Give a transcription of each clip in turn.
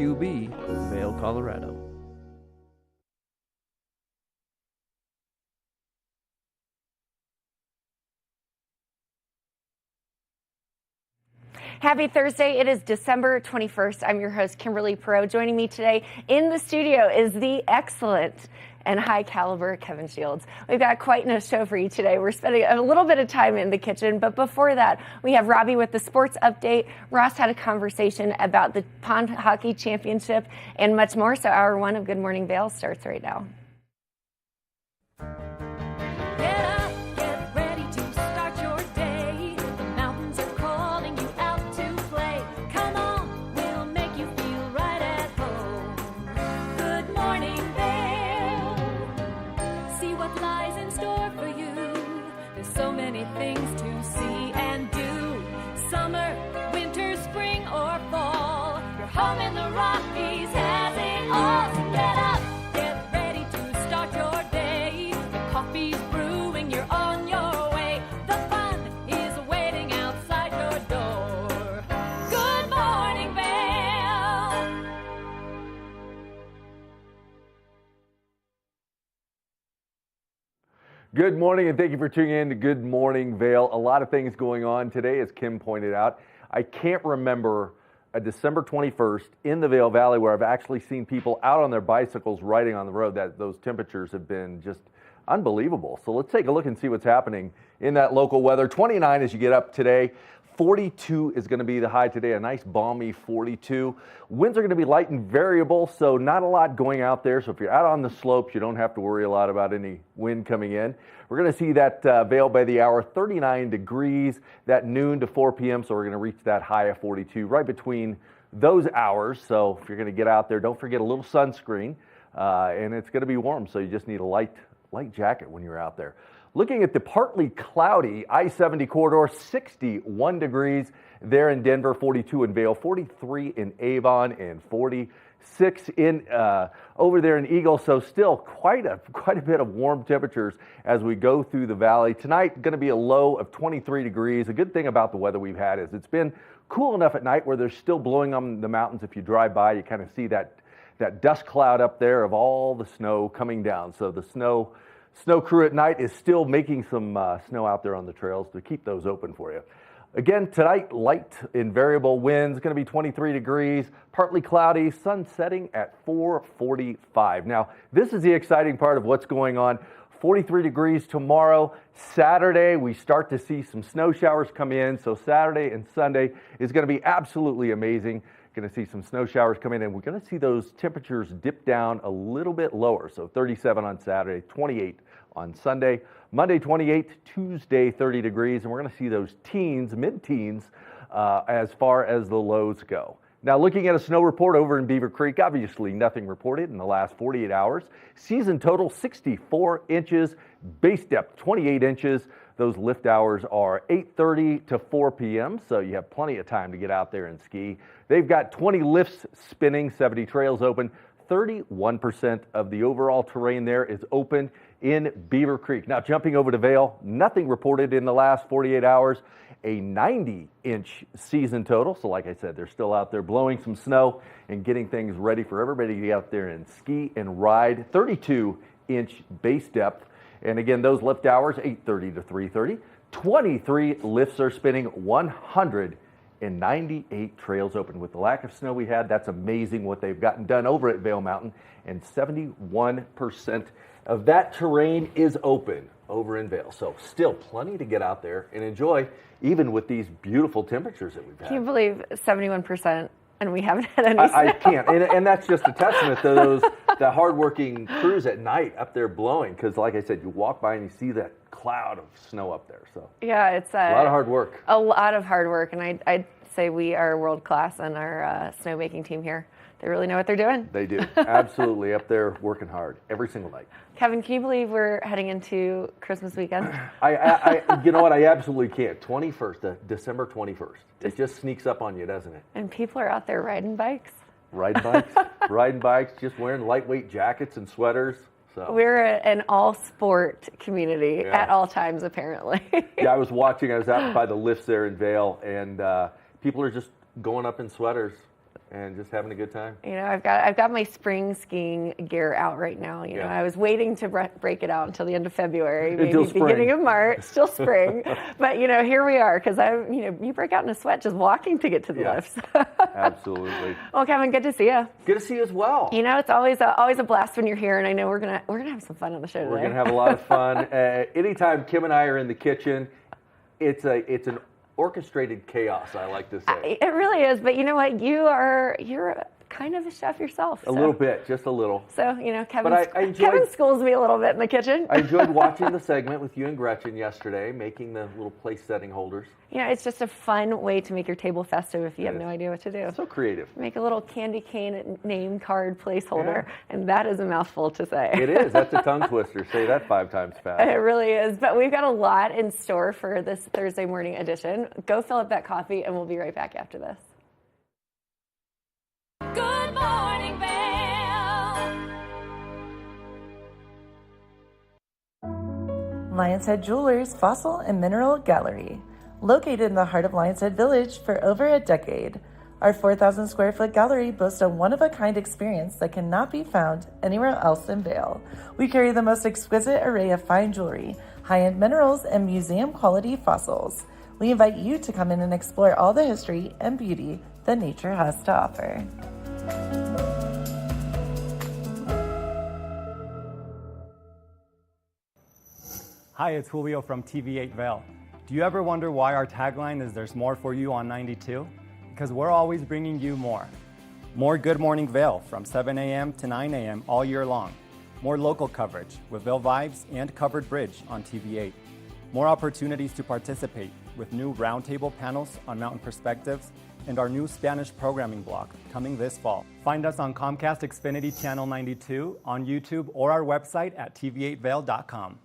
KQB, Vail, Colorado. Happy Thursday. It is December 21st. I'm your host, Kimberly Perot. Joining me today in the studio is the excellent and high caliber Kevin Shields. We've got quite a show for you today. We're spending a little bit of time in the kitchen, but before that, we have Robbie with the sports update. Ross had a conversation about the Pond Hockey Championship and much more. So hour one of Good Morning Vail starts right now. Things to see and do. Summer, winter, spring, or fall. Your home in the Rockies has it all. So get up, get ready to start your day. The coffee's brewing, you're on your way. The fun is waiting outside your door. Good morning, Vail. Good morning, and thank you for tuning in to Good Morning Vail. A lot of things going on today, as Kim pointed out. I can't remember a December 21st in the Vail Valley where I've actually seen people out on their bicycles riding on the road. That those temperatures have been just unbelievable. So let's take a look and see what's happening in that local weather. 29 as you get up today. 42 is going to be the high today, a nice balmy 42. Winds are going to be light and variable, so not a lot going out there. So if you're out on the slopes, you don't have to worry a lot about any wind coming in. We're going to see that Vail by the hour, 39 degrees, that noon to 4 p.m. So we're going to reach that high of 42 right between those hours. So if you're going to get out there, don't forget a little sunscreen, and it's going to be warm. So you just need a light jacket when you're out there. Looking at the partly cloudy I-70 corridor, 61 degrees there in Denver, 42 in Vail, 43 in Avon, and 46 in over there in Eagle. So still quite a bit of warm temperatures as we go through the valley. Tonight going to be a low of 23 degrees. A good thing about the weather we've had is it's been cool enough at night where there's still blowing on the mountains. If you drive by, you kind of see that dust cloud up there of all the snow coming down. So the snow crew at night is still making some snow out there on the trails to keep those open for you. Again, tonight, light and variable winds, going to be 23 degrees, partly cloudy, sun setting at 4:45. Now, this is the exciting part of what's going on. 43 degrees tomorrow. Saturday, we start to see some snow showers come in. So Saturday and Sunday is going to be absolutely amazing. Going to see some snow showers come in, and we're going to see those temperatures dip down a little bit lower. So 37 on Saturday, 28 on Sunday, Monday 28, Tuesday 30 degrees, and we're going to see those teens, mid-teens, as far as the lows go. Now, looking at a snow report over in Beaver Creek, obviously nothing reported in the last 48 hours. Season total 64 inches, base depth 28 inches. Those lift hours are 8:30 to 4 p.m., so you have plenty of time to get out there and ski. They've got 20 lifts spinning, 70 trails open. 31% of the overall terrain there is open in Beaver Creek. Now, jumping over to Vail, nothing reported in the last 48 hours. A 90-inch season total. So like I said, they're still out there blowing some snow and getting things ready for everybody to get out there and ski and ride. 32-inch base depth. And again, those lift hours, 8:30 to 3:30. 23 lifts are spinning, 198 trails open. With the lack of snow we had, that's amazing what they've gotten done over at Vail Mountain. And 71% of that terrain is open over in Vail. So still plenty to get out there and enjoy, even with these beautiful temperatures that we've had. Can you believe 71%? And we haven't had any snow. I can't, and that's just a testament to the hardworking crews at night up there blowing. Because, like I said, you walk by and you see that cloud of snow up there. So yeah, it's a lot of hard work. A lot of hard work, and I'd say we are world class on our snowmaking team here. They really know what they're doing. They do, absolutely, up there working hard every single night. Kevin, can you believe we're heading into Christmas weekend? You know what? I absolutely can't. 21st, December 21st. It just sneaks up on you, doesn't it? And people are out there riding bikes. Riding bikes, just wearing lightweight jackets and sweaters. So we're an all-sport community at all times, apparently. Yeah, I was out by the lifts there in Vail, and people are just going up in sweaters and just having a good time. You know, I've got my spring skiing gear out right now. You know, I was waiting to break it out until the end of February, maybe beginning of March, still spring. But you know, here we are, because you break out in a sweat just walking to get to the lifts. Absolutely. Well, Kevin, good to see you. Good to see you as well. You know, it's always a blast when you're here, and I know we're gonna have some fun on the show today. We're gonna have a lot of fun. Anytime Kim and I are in the kitchen, it's an orchestrated chaos, I like to say. It really is, but you know what? You're kind of a chef yourself. A little bit, just a little. So, you know, Kevin schools me a little bit in the kitchen. I enjoyed watching the segment with you and Gretchen yesterday, making the little place setting holders. You know, it's just a fun way to make your table festive if you have no idea what to do. So creative. Make a little candy cane name card placeholder, and that is a mouthful to say. It is. That's a tongue twister. Say that 5 times fast. It really is. But we've got a lot in store for this Thursday morning edition. Go fill up that coffee, and we'll be right back after this. Good morning, Vail. Lions Head Jewelers Fossil and Mineral Gallery. Located in the heart of Lions Head Village for over a decade, our 4,000 square foot gallery boasts a one-of-a-kind experience that cannot be found anywhere else in Vail. We carry the most exquisite array of fine jewelry, high-end minerals, and museum-quality fossils. We invite you to come in and explore all the history and beauty that nature has to offer. Hi, it's Julio from TV8 Vail. Do you ever wonder why our tagline is "There's more for you on 92"? Because we're always bringing you more. More Good Morning Vail from 7 a.m. to 9 a.m. all year long. More local coverage with Vail Vibes and Covered Bridge on TV8. More opportunities to participate with new roundtable panels on mountain perspectives and our new Spanish programming block coming this fall. Find us on Comcast Xfinity Channel 92, on YouTube, or our website at tv8vail.com.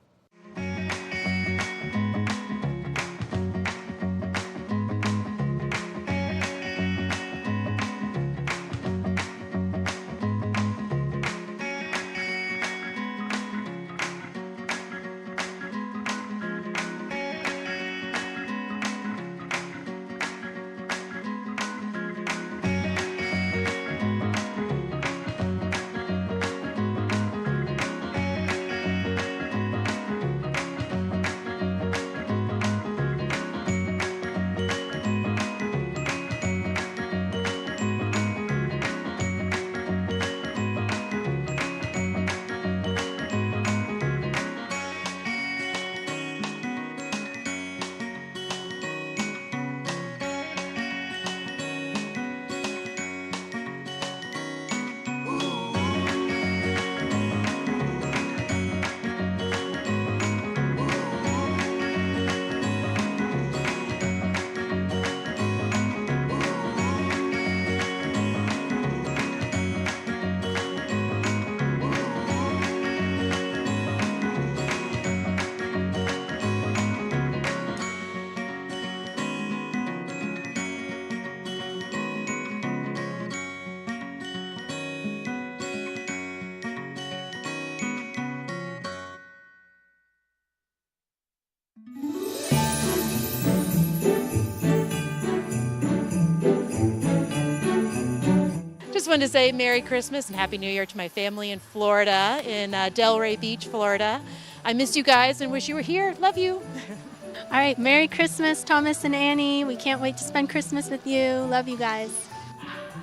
Just wanted to say Merry Christmas and Happy New Year to my family in Florida, in Delray Beach, Florida. I miss you guys and wish you were here. Love you. All right, Merry Christmas, Thomas and Annie. We can't wait to spend Christmas with you. Love you guys.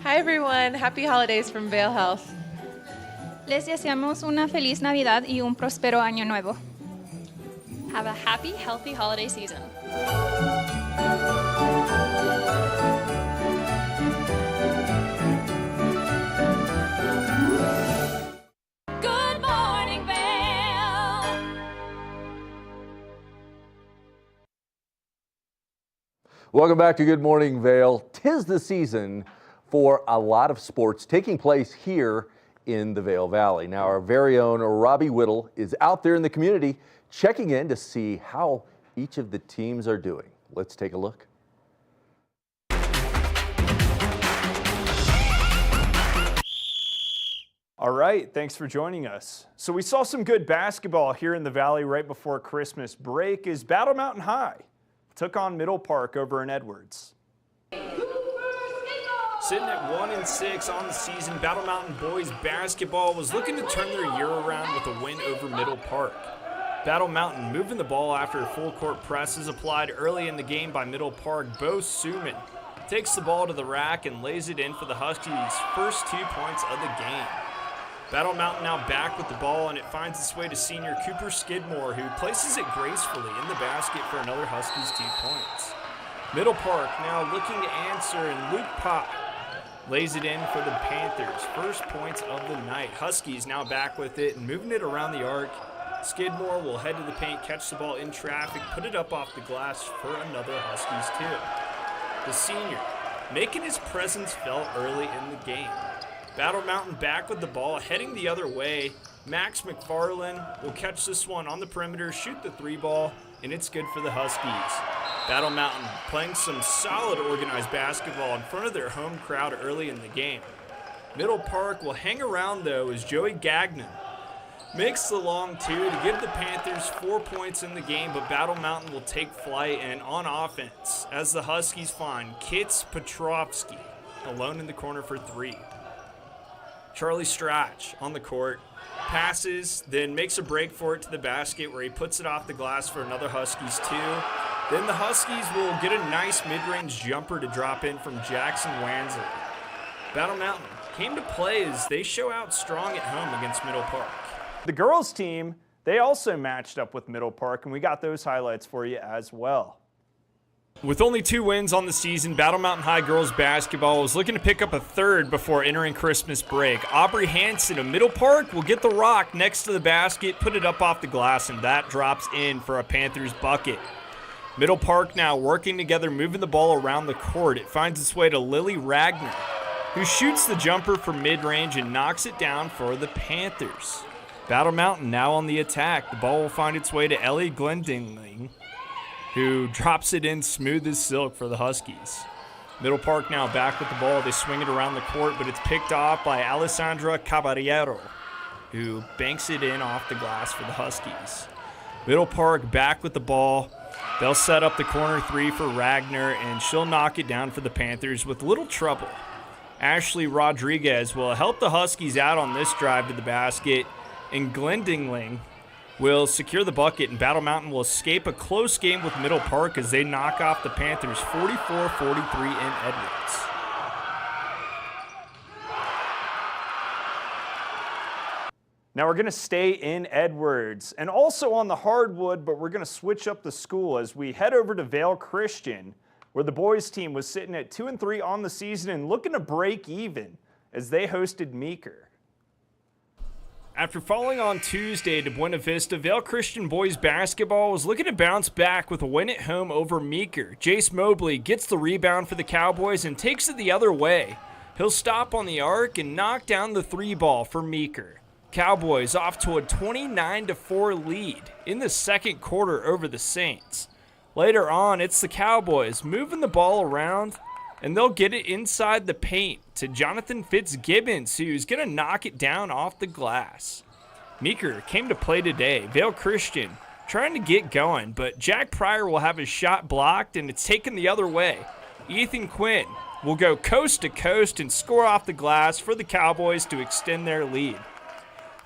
Hi everyone, happy holidays from Vail Health. Les deseamos una feliz Navidad y un próspero año nuevo. Have a happy, healthy holiday season. Good morning, Vail. Welcome back to Good Morning Vail. 'Tis the season for a lot of sports taking place here in the Vail Valley. Now, our very own Robbie Whittle is out there in the community checking in to see how each of the teams are doing. Let's take a look. All right, thanks for joining us. So we saw some good basketball here in the Valley right before Christmas break as Battle Mountain High took on Middle Park over in Edwards. Sitting at 1-6 on the season, Battle Mountain boys basketball was looking to turn their year around with a win over Middle Park. Battle Mountain moving the ball after a full court press is applied early in the game by Middle Park. Bo Suman takes the ball to the rack and lays it in for the Huskies' first 2 points of the game. Battle Mountain now back with the ball, and it finds its way to senior Cooper Skidmore, who places it gracefully in the basket for another Huskies 2 points. Middle Park now looking to answer, and Luke Pop lays it in for the Panthers. First points of the night. Huskies now back with it and moving it around the arc. Skidmore will head to the paint, catch the ball in traffic, put it up off the glass for another Huskies 2. The senior making his presence felt early in the game. Battle Mountain back with the ball, heading the other way. Max McFarland will catch this one on the perimeter, shoot the 3 ball, and it's good for the Huskies. Battle Mountain playing some solid organized basketball in front of their home crowd early in the game. Middle Park will hang around though as Joey Gagnon makes the long 2 to give the Panthers 4 points in the game, but Battle Mountain will take flight and on offense as the Huskies find Kits Petrovsky alone in the corner for 3. Charlie Strach on the court, passes, then makes a break for it to the basket where he puts it off the glass for another Huskies 2. Then the Huskies will get a nice mid-range jumper to drop in from Jackson Wansley. Battle Mountain came to play as they show out strong at home against Middle Park. The girls team, they also matched up with Middle Park, and we got those highlights for you as well. With only 2 wins on the season, Battle Mountain High girls basketball was looking to pick up a third before entering Christmas break. Aubrey Hansen of Middle Park will get the rock next to the basket, put it up off the glass, and that drops in for a Panthers bucket. Middle Park now working together, moving the ball around the court. It finds its way to Lily Ragnar, who shoots the jumper from mid-range and knocks it down for the Panthers. Battle Mountain now on the attack. The ball will find its way to Ellie Glendingling, who drops it in smooth as silk for the Huskies. Middle Park now back with the ball. They swing it around the court, but it's picked off by Alessandra Caballero, who banks it in off the glass for the Huskies. Middle Park back with the ball. They'll set up the corner 3 for Ragnar, and she'll knock it down for the Panthers with little trouble. Ashley Rodriguez will help the Huskies out on this drive to the basket, and Glendingling will secure the bucket, and Battle Mountain will escape a close game with Middle Park as they knock off the Panthers 44-43 in Edwards. Now we're going to stay in Edwards and also on the hardwood, but we're going to switch up the school as we head over to Vail Christian, where the boys team was sitting at 2-3 on the season and looking to break even as they hosted Meeker. After falling on Tuesday to Buena Vista, Vail Christian boys basketball was looking to bounce back with a win at home over Meeker. Jace Mobley gets the rebound for the Cowboys and takes it the other way. He'll stop on the arc and knock down the 3 ball for Meeker. Cowboys off to a 29-4 lead in the second quarter over the Saints. Later on, it's the Cowboys moving the ball around, and they'll get it inside the paint to Jonathan Fitzgibbons, who's going to knock it down off the glass. Meeker came to play today. Vail Christian trying to get going, but Jack Pryor will have his shot blocked, and it's taken the other way. Ethan Quinn will go coast to coast and score off the glass for the Cowboys to extend their lead.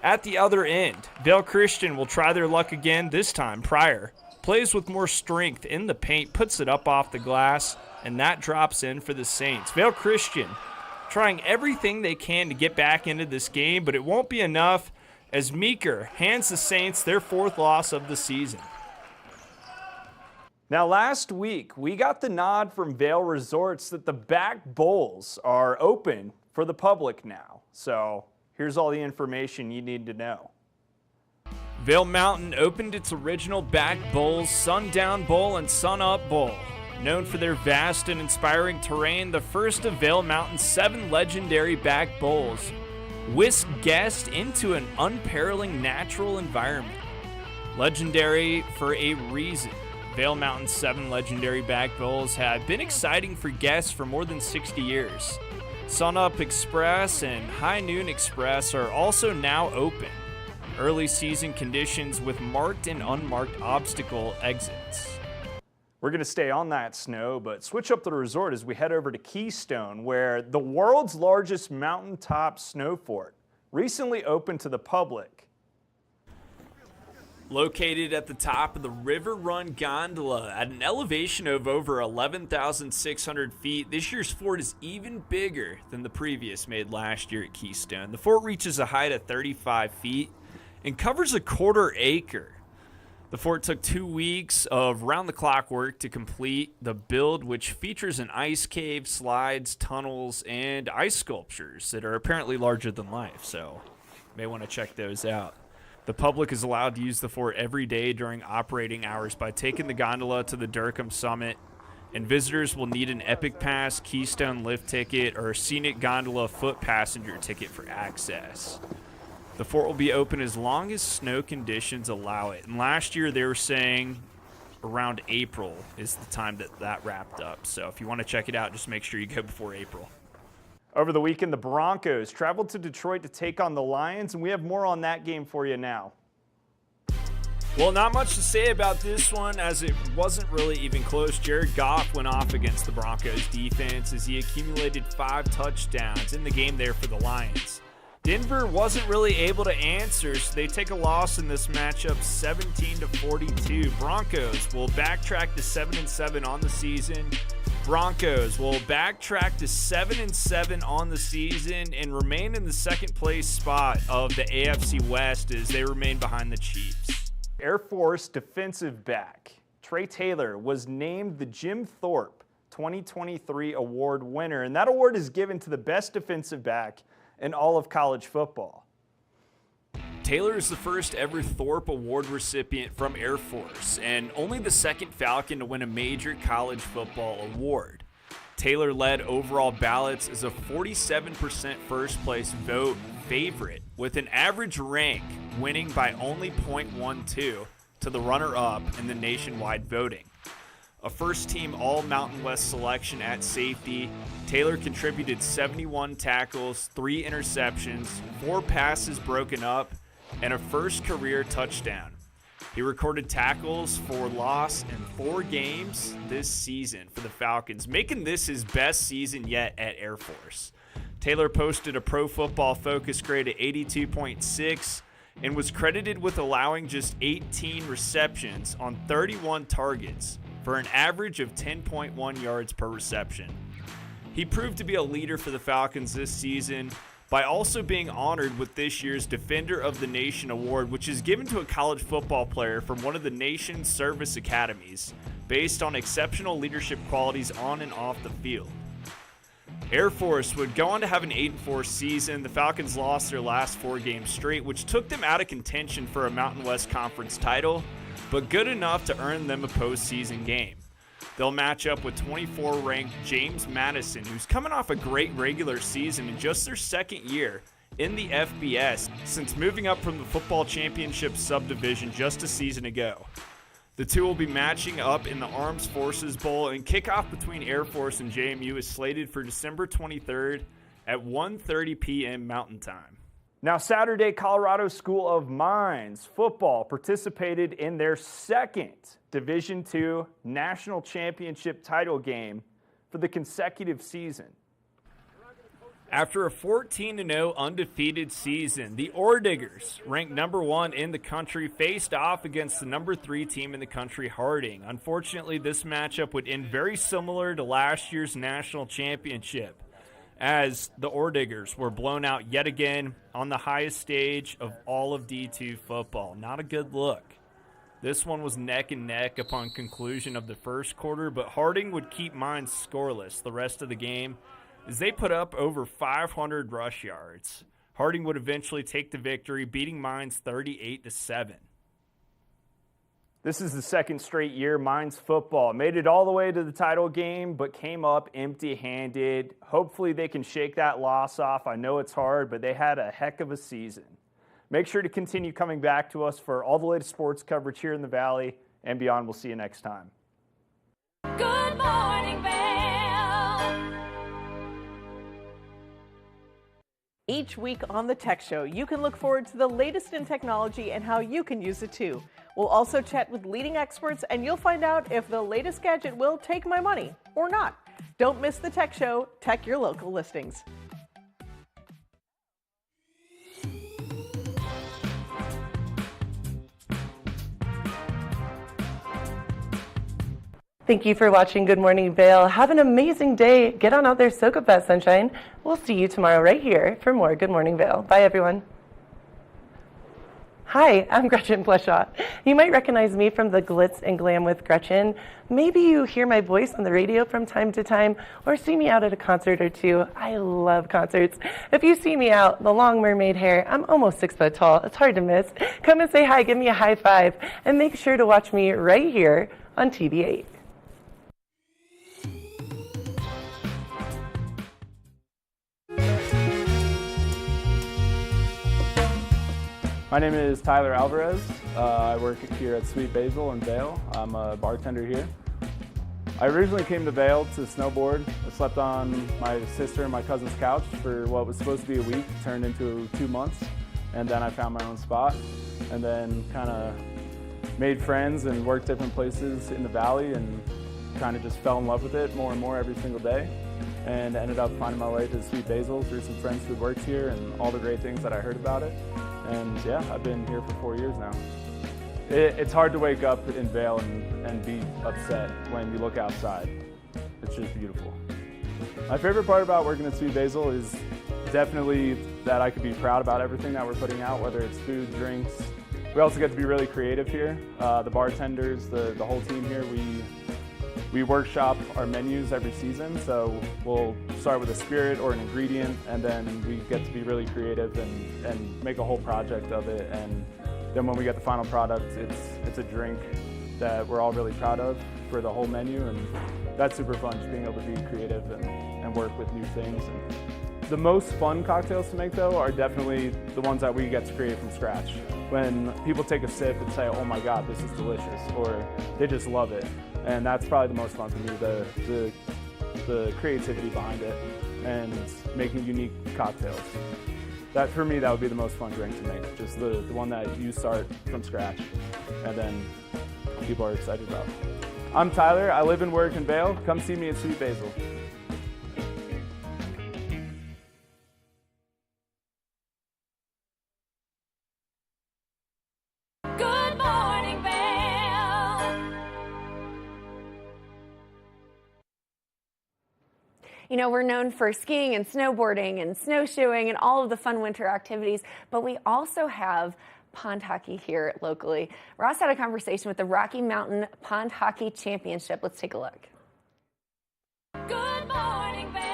At the other end, Vail Christian will try their luck again. This time, Pryor plays with more strength in the paint, puts it up off the glass, and that drops in for the Saints. Vail Christian trying everything they can to get back into this game, but it won't be enough as Meeker hands the Saints their 4th loss of the season. Now, last week, we got the nod from Vail Resorts that the back bowls are open for the public now. So here's all the information you need to know. Vail Mountain opened its original back bowls, Sundown Bowl and Sun Up Bowl. Known for their vast and inspiring terrain, the first of Vail Mountain's 7 legendary back bowls whisk guests into an unparalleled natural environment. Legendary for a reason. Vail Mountain's 7 legendary back bowls have been exciting for guests for more than 60 years. Sun Up Express and High Noon Express are also now open. Early season conditions with marked and unmarked obstacle exits. We're going to stay on that snow, but switch up the resort as we head over to Keystone, where the world's largest mountaintop snow fort recently opened to the public. Located at the top of the River Run Gondola at an elevation of over 11,600 feet, this year's fort is even bigger than the previous made last year at Keystone. The fort reaches a height of 35 feet and covers a quarter acre. The fort took 2 weeks of round-the-clock work to complete the build, which features an ice cave, slides, tunnels, and ice sculptures that are apparently larger than life, so you may want to check those out. The public is allowed to use the fort every day during operating hours by taking the gondola to the Durkham summit, and visitors will need an Epic Pass, Keystone lift ticket, or a Scenic Gondola foot passenger ticket for access. The fort will be open as long as snow conditions allow it. And last year they were saying around April is the time that wrapped up. So if you want to check it out, just make sure you go before April. Over the weekend, the Broncos traveled to Detroit to take on the Lions, and we have more on that game for you now. Well, not much to say about this one, as it wasn't really even close. Jared Goff went off against the Broncos defense as he accumulated 5 touchdowns in the game there for the Lions. Denver wasn't really able to answer, so they take a loss in this matchup 17-42. Broncos will backtrack to 7-7 on the season. Broncos will backtrack to 7-7 on the season and remain in the second place spot of the AFC West as they remain behind the Chiefs. Air Force defensive back Trey Taylor was named the Jim Thorpe 2023 award winner, and that award is given to the best defensive back in all of college football. Taylor is the first ever Thorpe Award recipient from Air Force and only the second Falcon to win a major college football award. Taylor led overall ballots as a 47% first place vote favorite with an average rank winning by only 0.12 to the runner-up in the nationwide voting. A first-team All-Mountain West selection at safety, Taylor contributed 71 tackles, 3 interceptions, 4 passes broken up, and a first career touchdown. He recorded tackles for loss in 4 games this season for the Falcons, making this his best season yet at Air Force. Taylor posted a Pro Football Focus grade of 82.6 and was credited with allowing just 18 receptions on 31 targets for an average of 10.1 yards per reception. He proved to be a leader for the Falcons this season by also being honored with this year's Defender of the Nation award, which is given to a college football player from one of the nation's service academies based on exceptional leadership qualities on and off the field. Air Force would go on to have an 8-4 season. The Falcons lost their last 4 games straight, which took them out of contention for a Mountain West Conference title, but good enough to earn them a postseason game. They'll match up with 24-ranked James Madison, who's coming off a great regular season in just their second year in the FBS since moving up from the Football Championship subdivision just a season ago. The two will be matching up in the Armed Forces Bowl, and kickoff between Air Force and JMU is slated for December 23rd at 1:30 p.m. Mountain Time. Now Saturday, Colorado School of Mines football participated in their second Division II National Championship title game for the consecutive season. After a 14-0 undefeated season, the Orediggers, ranked number 1 in the country, faced off against the number 3 team in the country, Harding. Unfortunately, this matchup would end very similar to last year's national championship, as the Orediggers were blown out yet again on the highest stage of all of D2 football. Not a good look. This one was neck and neck upon conclusion of the first quarter, but Harding would keep Mines scoreless the rest of the game as they put up over 500 rush yards. Harding would eventually take the victory, beating Mines 38-7. This is the second straight year Mines football made it all the way to the title game, but came up empty-handed. Hopefully they can shake that loss off. I know it's hard, but they had a heck of a season. Make sure to continue coming back to us for all the latest sports coverage here in the Valley and beyond. We'll see you next time. Good morning, Vail. Each week on the Tech Show, you can look forward to the latest in technology and how you can use it too. We'll also chat with leading experts, and you'll find out if the latest gadget will take my money or not. Don't miss the Tech Show. Tech your local listings. Thank you for watching Good Morning Vail. Have an amazing day. Get on out there, soak up that sunshine. We'll see you tomorrow right here for more Good Morning Vail. Bye, everyone. Hi, I'm Gretchen Pleshaw. You might recognize me from the Glitz and Glam with Gretchen. Maybe you hear my voice on the radio from time to time or see me out at a concert or two. I love concerts. If you see me out, the long mermaid hair, I'm almost 6 foot tall. It's hard to miss. Come and say hi, give me a high five, and make sure to watch me right here on TV8. My name is Tyler Alvarez. I work here at Sweet Basil in Vail. I'm a bartender here. I originally came to Vail to snowboard. I slept on my sister and my cousin's couch for what was supposed to be a week, turned into 2 months, and then I found my own spot, and then kind of made friends and worked different places in the valley and kind of just fell in love with it more and more every single day, and ended up finding my way to Sweet Basil through some friends who worked here and all the great things that I heard about it. And yeah, I've been here for 4 years now. It's hard to wake up in Vail and be upset when you look outside. It's just beautiful. My favorite part about working at Sweet Basil is definitely that I could be proud about everything that we're putting out, whether it's food, drinks. We also get to be really creative here. The bartenders, the whole team here, we workshop our menus every season, so we'll start with a spirit or an ingredient, and then we get to be really creative and make a whole project of it. And then when we get the final product, it's a drink that we're all really proud of for the whole menu, and that's super fun, just being able to be creative and work with new things. And the most fun cocktails to make, though, are definitely the ones that we get to create from scratch. When people take a sip and say, oh my God, this is delicious, or they just love it. And that's probably the most fun for me, the creativity behind it and making unique cocktails. That, for me, that would be the most fun drink to make, just the one that you start from scratch and then people are excited about. I'm Tyler, I live and work in Vail. Come see me at Sweet Basil. Good morning, Vail. You know, we're known for skiing and snowboarding and snowshoeing and all of the fun winter activities, but we also have pond hockey here locally. Ross had a conversation with the Rocky Mountain Pond Hockey Championship. Let's take a look. Good morning, Vail.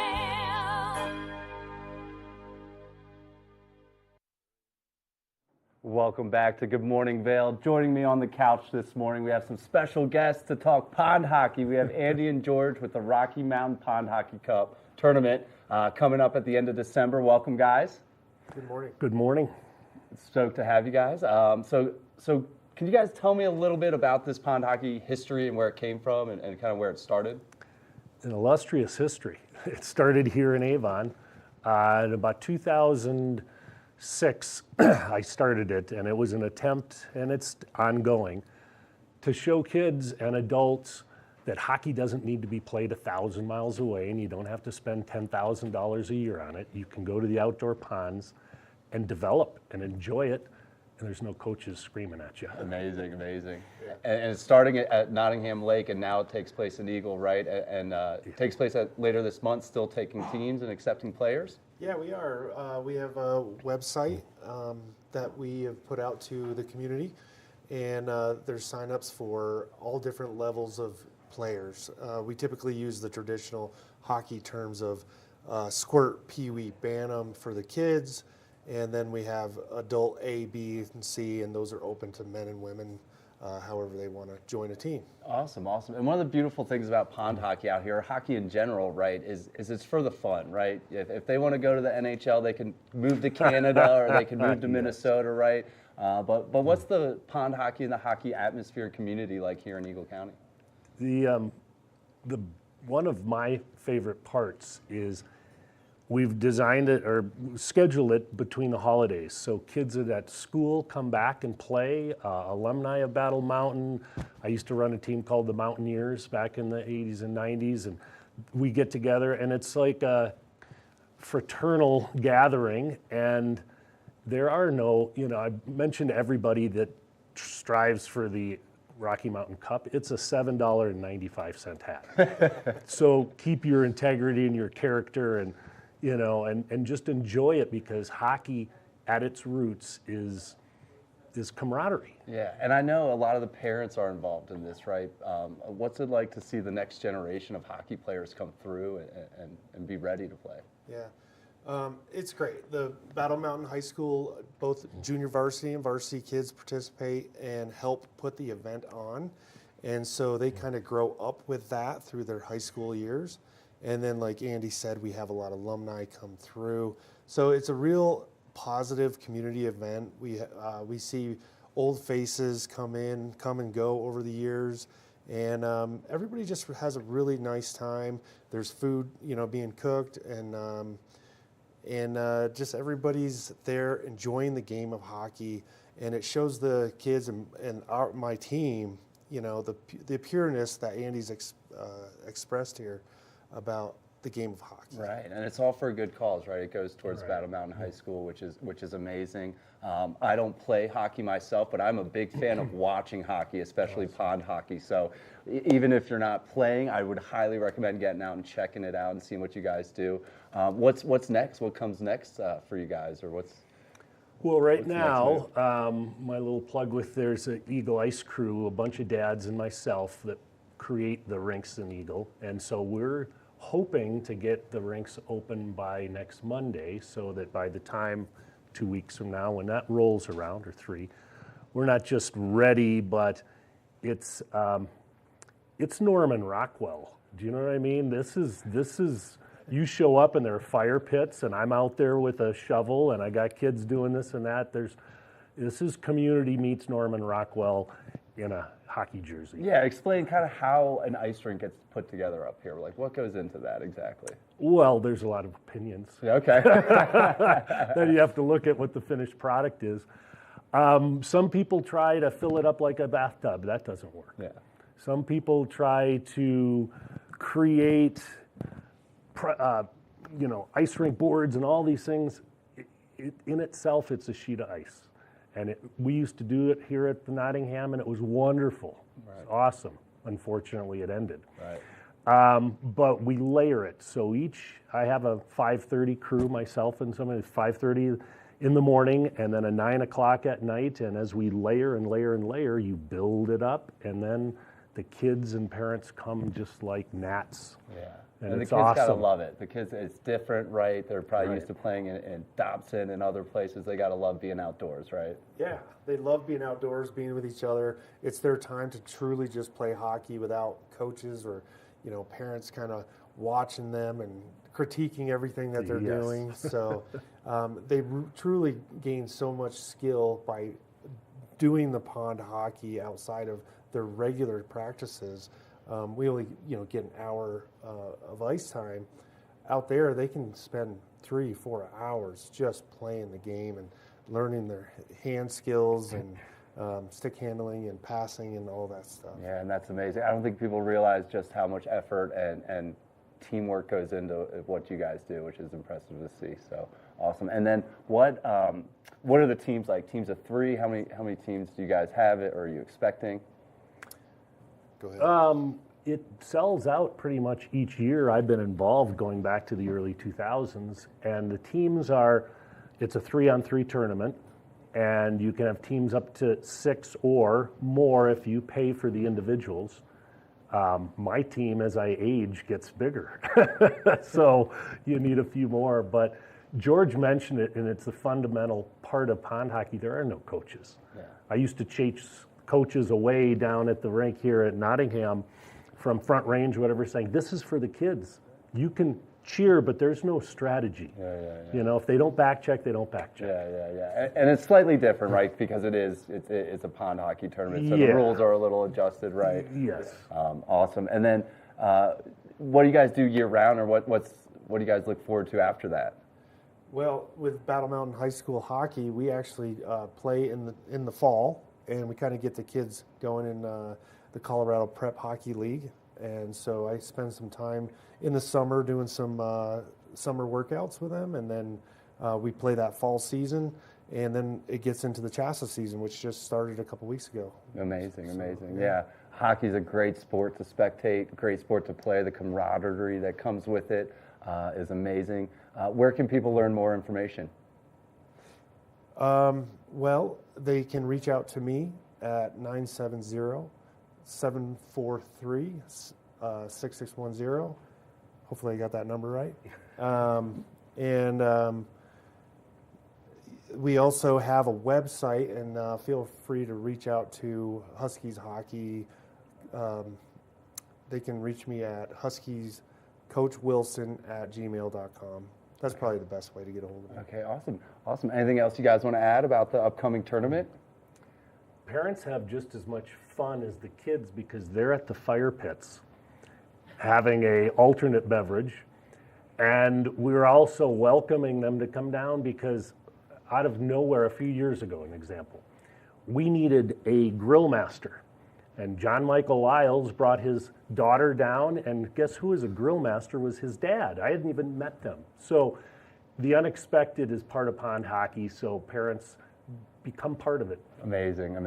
Welcome back to Good Morning Vail. Joining me on the couch this morning, we have some special guests to talk pond hockey. We have Andy and George with the Rocky Mountain Pond Hockey Cup tournament coming up at the end of December. Welcome, guys. Good morning. Good morning. Stoked to have you guys. So can you guys tell me a little bit about this pond hockey history and where it came from and kind of where it started? An illustrious history. It started here in Avon. In about 2006, I started it, and it was an attempt, and it's ongoing, to show kids and adults that hockey doesn't need to be played 1,000 miles away, and you don't have to spend $10,000 a year on it. You can go to the outdoor ponds and develop and enjoy it, and there's no coaches screaming at you. Amazing, amazing. And it's starting at Nottingham Lake, and now it takes place in Eagle, right? And it takes place later this month, still taking teams and accepting players? Yeah, we are. We have a website that we have put out to the community, and there's signups for all different levels of players. We typically use the traditional hockey terms of squirt, pee-wee, bantam for the kids, and then we have adult A, B, and C, and those are open to men and women, however they want to join a team. Awesome, awesome. And one of the beautiful things about pond hockey out here, hockey in general, right, is it's for the fun, right? If they want to go to the NHL, they can move to Canada or they can move to Minnesota, right? But what's the pond hockey and the hockey atmosphere community like here in Eagle County? The one of my favorite parts is we've designed it or scheduled it between the holidays. So kids that at school come back and play, alumni of Battle Mountain. I used to run a team called the Mountaineers back in the 80s and 90s, and we get together and it's like a fraternal gathering. And there are no, I mentioned everybody that strives for the Rocky Mountain Cup. It's a $7.95 hat. So keep your integrity and your character and just enjoy it, because hockey at its roots is camaraderie. Yeah, and I know a lot of the parents are involved in this, right? What's it like to see the next generation of hockey players come through and be ready to play? Yeah, it's great. The Battle Mountain High School, both junior varsity and varsity kids participate and help put the event on. And so they kind of grow up with that through their high school years. And then, like Andy said, we have a lot of alumni come through. So it's a real positive community event. We see old faces come and go over the years. And everybody just has a really nice time. There's food, being cooked, and just everybody's there enjoying the game of hockey. And it shows the kids and my team, the pureness that Andy's expressed here about the game of hockey. Right, and it's all for a good cause, right? It goes towards Battle Mountain High School, which is amazing. I don't play hockey myself, but I'm a big fan of watching hockey, especially pond hockey. So even if you're not playing, I would highly recommend getting out and checking it out and seeing what you guys do. What's next? What comes next for you guys, or what's? Well, right now, my little plug there's an Eagle Ice Crew, a bunch of dads and myself that create the rinks in Eagle, and so we're hoping to get the rinks open by next Monday, so that by the time 2 weeks from now, when that rolls around, or 3, we're not just ready, but it's Norman Rockwell. Do you know what I mean? This is you show up and there are fire pits, and I'm out there with a shovel, and I got kids doing this and that. This is community meets Norman Rockwell in a hockey jersey. Yeah, explain kind of how an ice rink gets put together up here. Like, what goes into that exactly? Well, there's a lot of opinions. Okay. Then you have to look at what the finished product is. Some people try to fill it up like a bathtub. That doesn't work. Yeah. Some people try to create, ice rink boards and all these things. In itself, it's a sheet of ice. And we used to do it here at the Nottingham, and it was wonderful. Right. It was awesome. Unfortunately, it ended. Right. But we layer it. So I have a 5:30 crew, myself and somebody, 5:30 in the morning, and then a 9 o'clock at night. And as we layer and layer and layer, you build it up, and then the kids and parents come just like gnats. Yeah. And the it's kids awesome. gotta love it. The kids, it's different, right? They're probably used to playing in Dobson and other places. They gotta love being outdoors, right? Yeah, they love being outdoors, being with each other. It's their time to truly just play hockey without coaches or, parents kind of watching them and critiquing everything that they're doing. So they truly gain so much skill by doing the pond hockey outside of their regular practices. We only, get an hour of ice time. Out there, they can spend 3-4 hours just playing the game and learning their hand skills and stick handling and passing and all that stuff. Yeah, and that's amazing. I don't think people realize just how much effort and teamwork goes into what you guys do, which is impressive to see. So awesome. And then what are the teams like? Teams of 3? How many teams do you guys have? Or are you expecting? Go ahead. It sells out pretty much each year. I've been involved going back to the early 2000s, and the teams it's a 3-on-3 tournament, and you can have teams up to 6 or more if you pay for the individuals. My team, as I age, gets bigger, so you need a few more. But George mentioned it, and it's the fundamental part of pond hockey. There are no coaches. Yeah. I used to chase coaches away down at the rink here at Nottingham from Front Range, whatever, saying, this is for the kids. You can cheer, but there's no strategy. Yeah. If they don't back check, they don't back check. Yeah. And it's slightly different, right? Because it's a pond hockey tournament, so the rules are a little adjusted, right? Yes. Awesome. And then what do you guys do year round, or what do you guys look forward to after that? Well, with Battle Mountain High School hockey, we actually play in the fall, and we kind of get the kids going in the Colorado Prep Hockey League. And so I spend some time in the summer doing some summer workouts with them, and then we play that fall season, and then it gets into the CHSAA season, which just started a couple weeks ago. Amazing. Yeah. Hockey's a great sport to spectate, great sport to play. The camaraderie that comes with it is amazing. Where can people learn more information? Well, they can reach out to me at 970-743-6610. Hopefully I got that number right. We also have a website, and feel free to reach out to Huskies Hockey. They can reach me at huskiescoachwilson@gmail.com. That's probably the best way to get a hold of me. Okay, awesome. Anything else you guys want to add about the upcoming tournament? Parents have just as much fun as the kids because they're at the fire pits having a alternate beverage, and we're also welcoming them to come down because out of nowhere a few years ago, an example, we needed a grill master, and John Michael Lyles brought his daughter down, and guess who was a grill master was his dad. I hadn't even met them. So the unexpected is part of pond hockey, so parents become part of it. Amazing.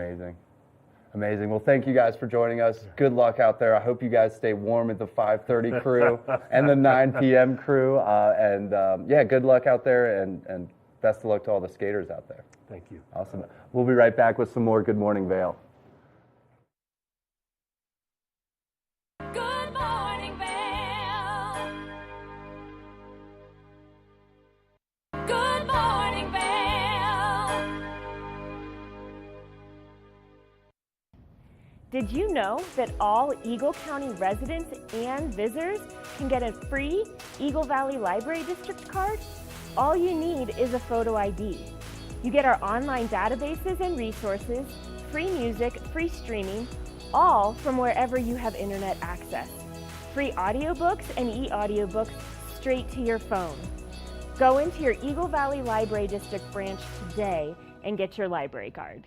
Well, thank you guys for joining us. Good luck out there. I hope you guys stay warm at the 5:30 crew and the 9 p.m. crew. Good luck out there, and best of luck to all the skaters out there. Thank you. Awesome. We'll be right back with some more Good Morning Vail. Good morning, Vail. Good morning, Vail. Did you know that all Eagle County residents and visitors can get a free Eagle Valley Library District card? All you need is a photo ID. You get our online databases and resources, free music, free streaming, all from wherever you have internet access. Free audiobooks and e-audiobooks straight to your phone. Go into your Eagle Valley Library District branch today and get your library card.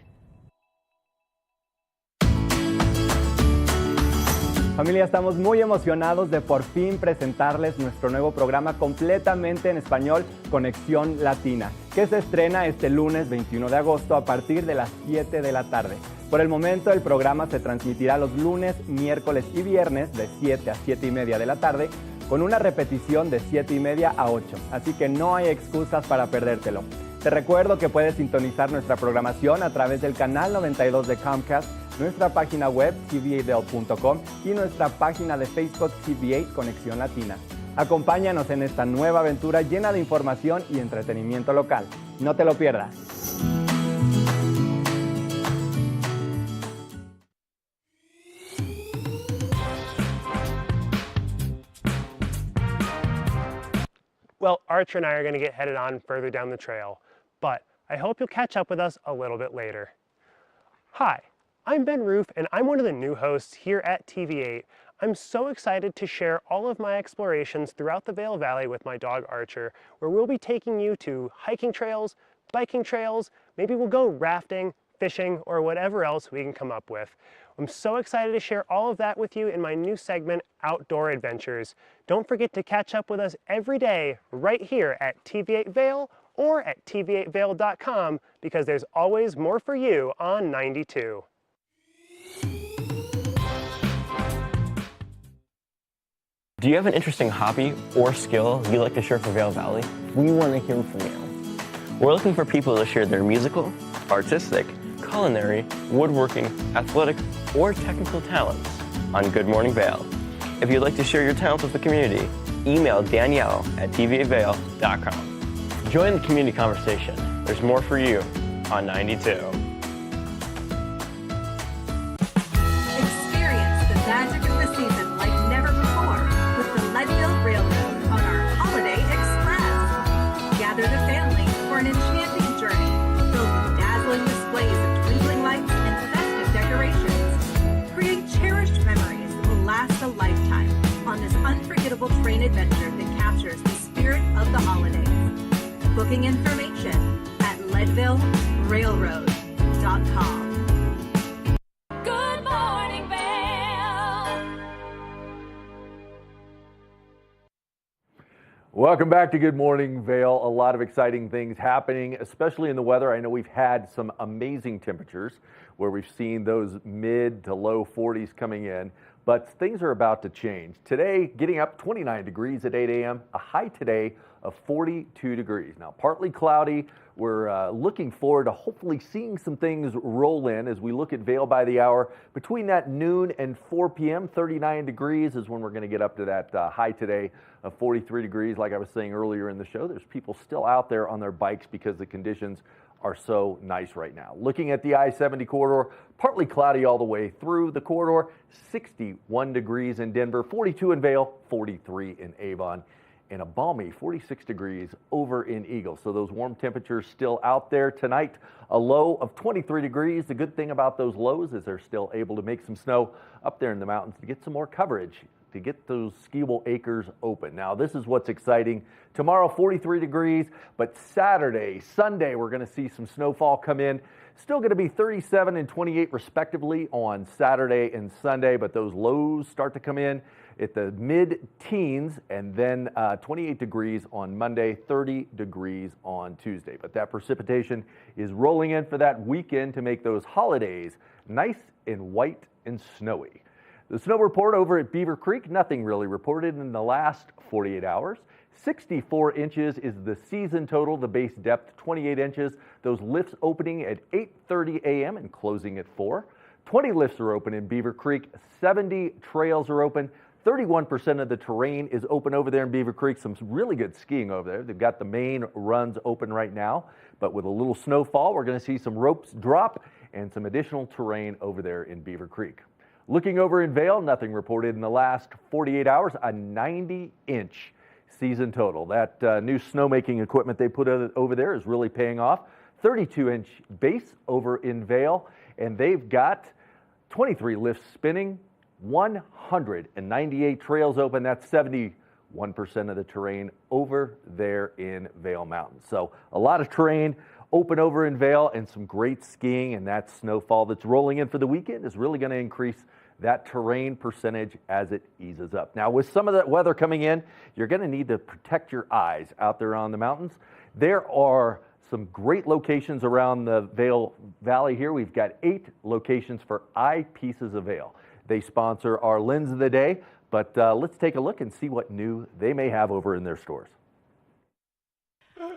Familia, estamos muy emocionados de por fin presentarles nuestro nuevo programa completamente en español, Conexión Latina, que se estrena este lunes 21 de agosto a partir de las 7 de la tarde. Por el momento, el programa se transmitirá los lunes, miércoles y viernes de 7 a 7 y media de la tarde, con una repetición de 7 y media a 8, así que no hay excusas para perdértelo. Te recuerdo que puedes sintonizar nuestra programación a través del canal 92 de Comcast, nuestra página web tv8vail.com y nuestra página de Facebook TV8 Conexión Latina. Acompáñanos en esta nueva aventura llena de información y entretenimiento local. No te lo pierdas. Well, Archer and I are going to get headed on further down the trail, but I hope you'll catch up with us a little bit later. Hi, I'm Ben Roof, and I'm one of the new hosts here at TV8. I'm so excited to share all of my explorations throughout the Vail Valley with my dog Archer, where we'll be taking you to hiking trails, biking trails, maybe we'll go rafting, fishing, or whatever else we can come up with. I'm so excited to share all of that with you in my new segment, Outdoor Adventures. Don't forget to catch up with us every day right here at TV8 Vail or at tv8vail.com because there's always more for you on 92. Do you have an interesting hobby or skill you'd like to share for Vail Valley? We want to hear from you. We're looking for people to share their musical, artistic, culinary, woodworking, athletic, or technical talents on Good Morning Vail. If you'd like to share your talents with the community, email Danielle at tv8vail.com. Join the community conversation. There's more for you on 92. Experience the magic of the season like never before with the Leadville Railroad on our Holiday Express. Gather the family for an enchanting journey filled with dazzling displays of twinkling lights and festive decorations. Create cherished memories that will last a lifetime on this unforgettable train adventure that captures the Booking information at leadvillerailroad.com. Good morning, Vail. Welcome back to Good Morning Vail. A lot of exciting things happening, especially in the weather. I know we've had some amazing temperatures where we've seen those mid to low 40s coming in, but things are about to change. Today, getting up 29 degrees at 8 a.m., a high today of 42 degrees. Now, partly cloudy. We're looking forward to hopefully seeing some things roll in as we look at Vail by the hour. Between that noon and 4 p.m., 39 degrees is when we're going to get up to that high today of 43 degrees. Like I was saying earlier in the show, there's people still out there on their bikes because the conditions are so nice right now. Looking at the I-70 corridor, partly cloudy all the way through the corridor, 61 degrees in Denver, 42 in Vail, 43 in Avon, and a balmy 46 degrees over in Eagle. So those warm temperatures still out there tonight. A low of 23 degrees. The good thing about those lows is they're still able to make some snow up there in the mountains to get some more coverage, to get those skiable acres open. Now, this is what's exciting. Tomorrow, 43 degrees, but Saturday, Sunday, we're going to see some snowfall come in. Still going to be 37 and 28 respectively on Saturday and Sunday, but those lows start to come in at the mid-teens, and then 28 degrees on Monday, 30 degrees on Tuesday. But that precipitation is rolling in for that weekend to make those holidays nice and white and snowy. The snow report over at Beaver Creek, nothing really reported in the last 48 hours. 64 inches is the season total, the base depth 28 inches. Those lifts opening at 8:30 a.m. and closing at 4. 20 lifts are open in Beaver Creek, 70 trails are open. 31% of the terrain is open over there in Beaver Creek. Some really good skiing over there. They've got the main runs open right now, but with a little snowfall, we're going to see some ropes drop and some additional terrain over there in Beaver Creek. Looking over in Vail, nothing reported in the last 48 hours, a 90-inch season total. That new snowmaking equipment they put over there is really paying off. 32-inch base over in Vail, and they've got 23 lifts spinning, 198 trails open. That's 71% of the terrain over there in Vail Mountain. So a lot of terrain open over in Vail and some great skiing, and that snowfall that's rolling in for the weekend is really going to increase that terrain percentage as it eases up. Now, with some of that weather coming in, you're going to need to protect your eyes out there on the mountains. There are some great locations around the Vail Valley here. We've got 8 locations for Eyepieces of Vail. They sponsor our Lens of the Day, but let's take a look and see what new they may have over in their stores.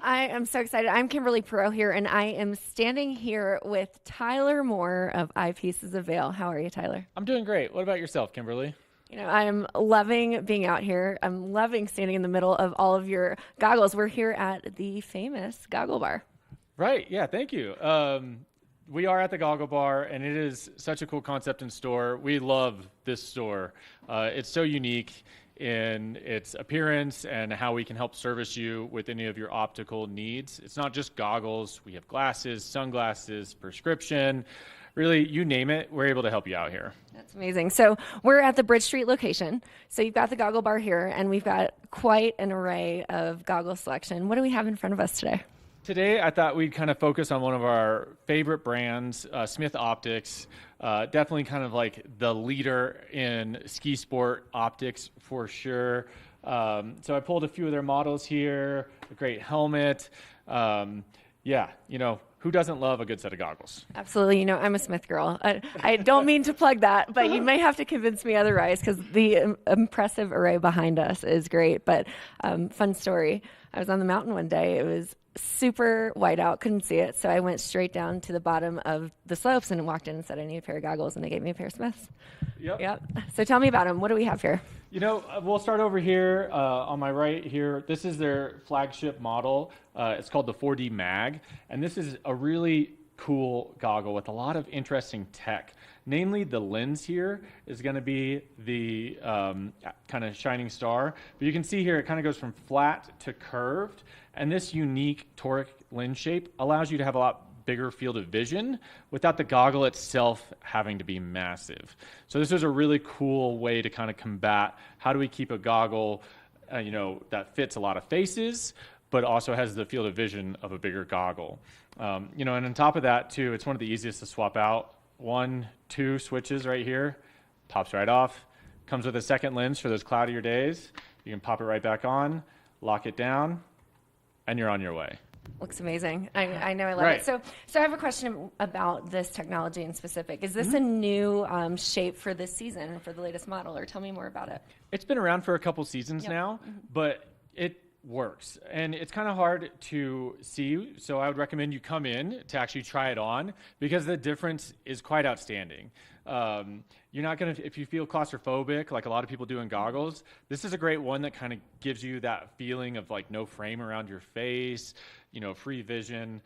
I am so excited. I'm Kimberly Perot here, and I am standing here with Tyler Moore of Eyepieces of Vail. How are you, Tyler? I'm doing great. What about yourself, Kimberly? You know, I am loving being out here. I'm loving standing in the middle of all of your goggles. We're here at the famous Goggle Bar. Right. Yeah, thank you. We are at the Goggle Bar, and it is such a cool concept and store. We love this store. It's so unique in its appearance and how we can help service you with any of your optical needs. It's not just goggles. We have glasses, sunglasses, prescription, really, you name it, we're able to help you out here. That's amazing. So we're at the Bridge Street location. So you've got the Goggle Bar here, and we've got quite an array of goggle selection. What do we have in front of us today? Today, I thought we'd kind of focus on one of our favorite brands, Smith Optics. Definitely kind of like the leader in ski sport optics for sure. So I pulled a few of their models here, a great helmet. Yeah, you know, who doesn't love a good set of goggles? Absolutely. You know, I'm a Smith girl. I don't mean to plug that, but you may have to convince me otherwise because the impressive array behind us is great. But fun story. I was on the mountain one day. It was super white out, couldn't see it. So I went straight down to the bottom of the slopes and walked in and said, I need a pair of goggles. And they gave me a pair of Smiths. Yep. So tell me about them. What do we have here? You know, we'll start over here on my right here. This is their flagship model. It's called the 4D Mag. And this is a really cool goggle with a lot of interesting tech. Namely, the lens here is going to be the kind of shining star. But you can see here it kind of goes from flat to curved. And this unique toric lens shape allows you to have a lot bigger field of vision without the goggle itself having to be massive. So this is a really cool way to kind of combat how do we keep a goggle you know, that fits a lot of faces, but also has the field of vision of a bigger goggle. And on top of that too, it's one of the easiest to swap out. 1, 2 switches right here, pops right off. Comes with a second lens for those cloudier days. You can pop it right back on, lock it down, and you're on your way. Looks amazing. I know, I love Right. it. So I have a question about this technology in specific. Is this a new shape for this season, for the latest model, or tell me more about it? It's been around for a couple seasons now, but it works. And it's kind of hard to see, so I would recommend you come in to actually try it on because the difference is quite outstanding. You're not going to, if you feel claustrophobic, like a lot of people do in goggles, this is a great one that kind of gives you that feeling of like no frame around your face, free vision.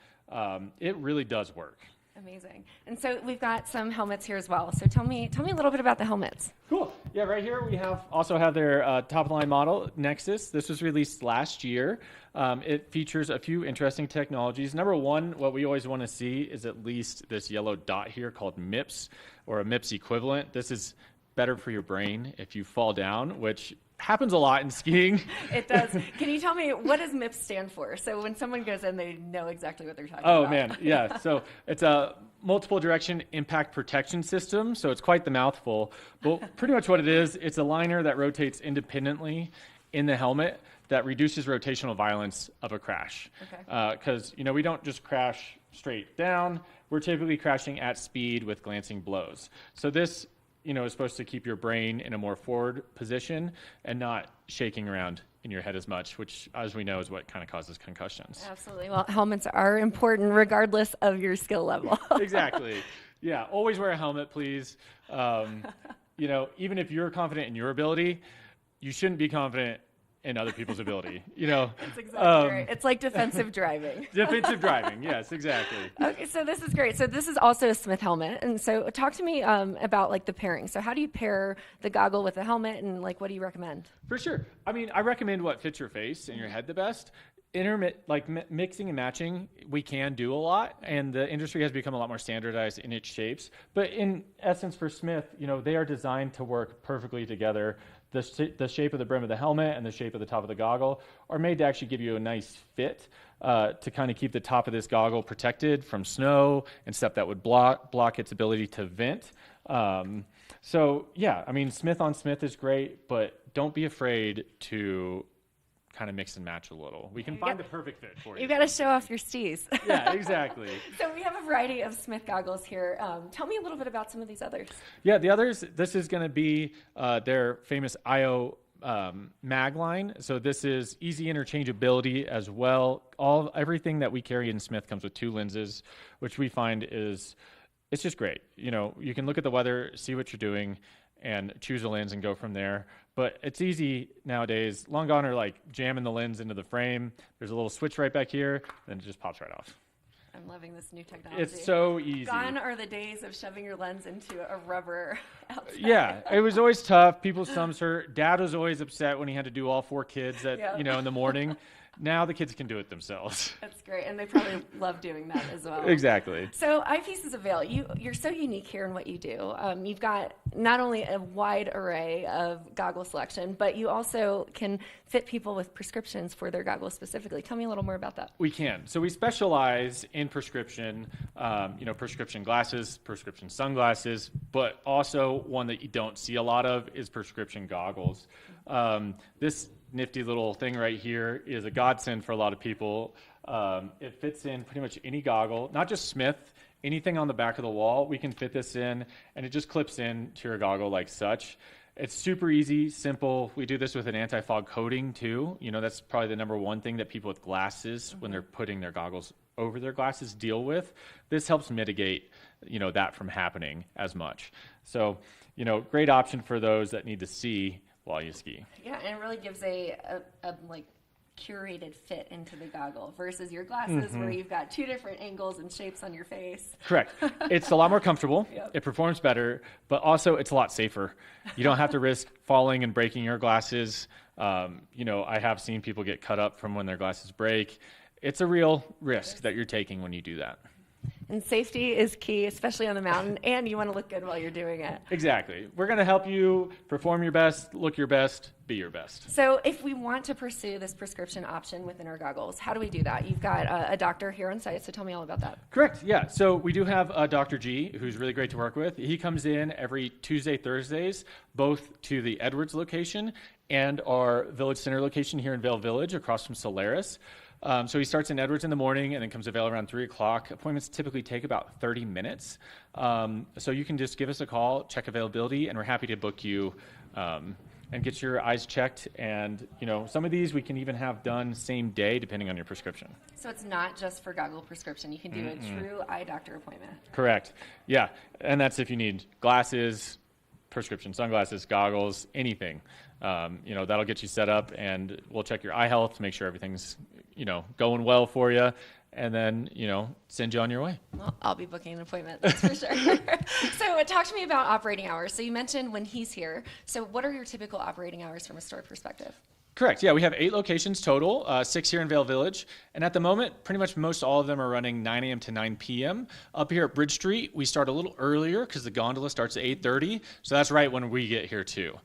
It really does work. Amazing. And so we've got some helmets here as well. So tell me a little bit about the helmets. Cool. Yeah, right here we also have their top-of-the-line model, Nexus. This was released last year. It features a few interesting technologies. Number one, what we always want to see is at least this yellow dot here called MIPS, or a MIPS equivalent. This is better for your brain if you fall down, which happens a lot in skiing. It does. Can you tell me, what does MIPS stand for? So when someone goes in, they know exactly what they're talking about. Oh, man. Yeah. So it's a multiple direction impact protection system. So it's quite the mouthful. But pretty much what it is, it's a liner that rotates independently in the helmet that reduces rotational violence of a crash. Because, we don't just crash straight down. We're typically crashing at speed with glancing blows. So this is supposed to keep your brain in a more forward position and not shaking around in your head as much, which, as we know, is what kind of causes concussions. Absolutely. Well, helmets are important regardless of your skill level. Exactly. Yeah. Always wear a helmet, please. Even if you're confident in your ability, you shouldn't be confident in other people's ability. That's exactly right. It's like defensive driving. Defensive driving. Yes, exactly. Okay, so this is great. So this is also a Smith helmet, and so talk to me about like the pairing. So how do you pair the goggle with the helmet, and like what do you recommend? For sure. I recommend what fits your face and your head the best. Mixing and matching, we can do a lot, and the industry has become a lot more standardized in its shapes. But in essence, for Smith, they are designed to work perfectly together. The shape of the brim of the helmet and the shape of the top of the goggle are made to actually give you a nice fit to kind of keep the top of this goggle protected from snow and stuff that would block its ability to vent. Smith on Smith is great, but don't be afraid to kind of mix and match a little. We can find the perfect fit for you. You got to show off your steez. Yeah, exactly. So we have a variety of Smith goggles here. Tell me a little bit about some of these others. Yeah, the others, this is going to be their famous IO mag line. So this is easy interchangeability as well. Everything that we carry in Smith comes with 2 lenses, which we find it's just great. You can look at the weather, see what you're doing, and choose a lens and go from there. But it's easy nowadays. Long gone are like jamming the lens into the frame. There's a little switch right back here, then it just pops right off. I'm loving this new technology. It's so easy. Gone are the days of shoving your lens into a rubber outside. Yeah, it was always tough. People's thumbs hurt. Dad was always upset when he had to do all 4 kids in the morning. Now the kids can do it themselves. That's great, and they probably love doing that as well. Exactly. So Eyepieces of Vail, you're so unique here in what you do. You've got not only a wide array of goggle selection, but you also can fit people with prescriptions for their goggles specifically. Tell me a little more about that. We can. So we specialize in prescription, prescription glasses, prescription sunglasses, but also one that you don't see a lot of is prescription goggles. This nifty little thing right here is a godsend for a lot of people. It fits in pretty much any goggle, not just Smith, anything on the back of the wall. We can fit this in, and it just clips in to your goggle like such. It's super easy, simple. We do this with an anti-fog coating too. That's probably the number one thing that people with glasses, when they're putting their goggles over their glasses, deal with. This helps mitigate, that from happening as much. So, great option for those that need to see while you ski. Yeah, and it really gives a curated fit into the goggle versus your glasses where you've got 2 different angles and shapes on your face. Correct. It's a lot more comfortable. Yep. It performs better, but also it's a lot safer. You don't have to risk falling and breaking your glasses. I have seen people get cut up from when their glasses break. It's a real risk that you're taking when you do that. And safety is key, especially on the mountain, and you want to look good while you're doing it. Exactly. We're going to help you perform your best, look your best, be your best. So if we want to pursue this prescription option within our goggles, how do we do that? You've got a doctor here on site, so tell me all about that. Correct, yeah. So we do have Dr. G, who's really great to work with. He comes in every Tuesday, Thursdays, both to the Edwards location and our Village Center location here in Vail Village across from Solaris. So he starts in Edwards in the morning and then comes to Vail around 3 o'clock. Appointments typically take about 30 minutes. So you can just give us a call, check availability, and we're happy to book you and get your eyes checked. And, you know, some of these we can even have done same day depending on your prescription. So it's not just for goggle prescription. You can do a true eye doctor appointment. Correct. Yeah. And that's if you need glasses, prescription sunglasses, goggles, anything. You know, that'll get you set up, and we'll check your eye health to make sure everything's, you know, going well for you, and then, you know, send you on your way. Well, I'll be booking an appointment, that's for sure. So talk to me about operating hours. So you mentioned when he's here. So what are your typical operating hours from a store perspective? Correct. Yeah, we have 8 locations total, 6 here in Vail Village. And at the moment, pretty much most all of them are running 9 a.m. to 9 p.m. Up here at Bridge Street, we start a little earlier because the gondola starts at 8:30. So that's right when we get here too.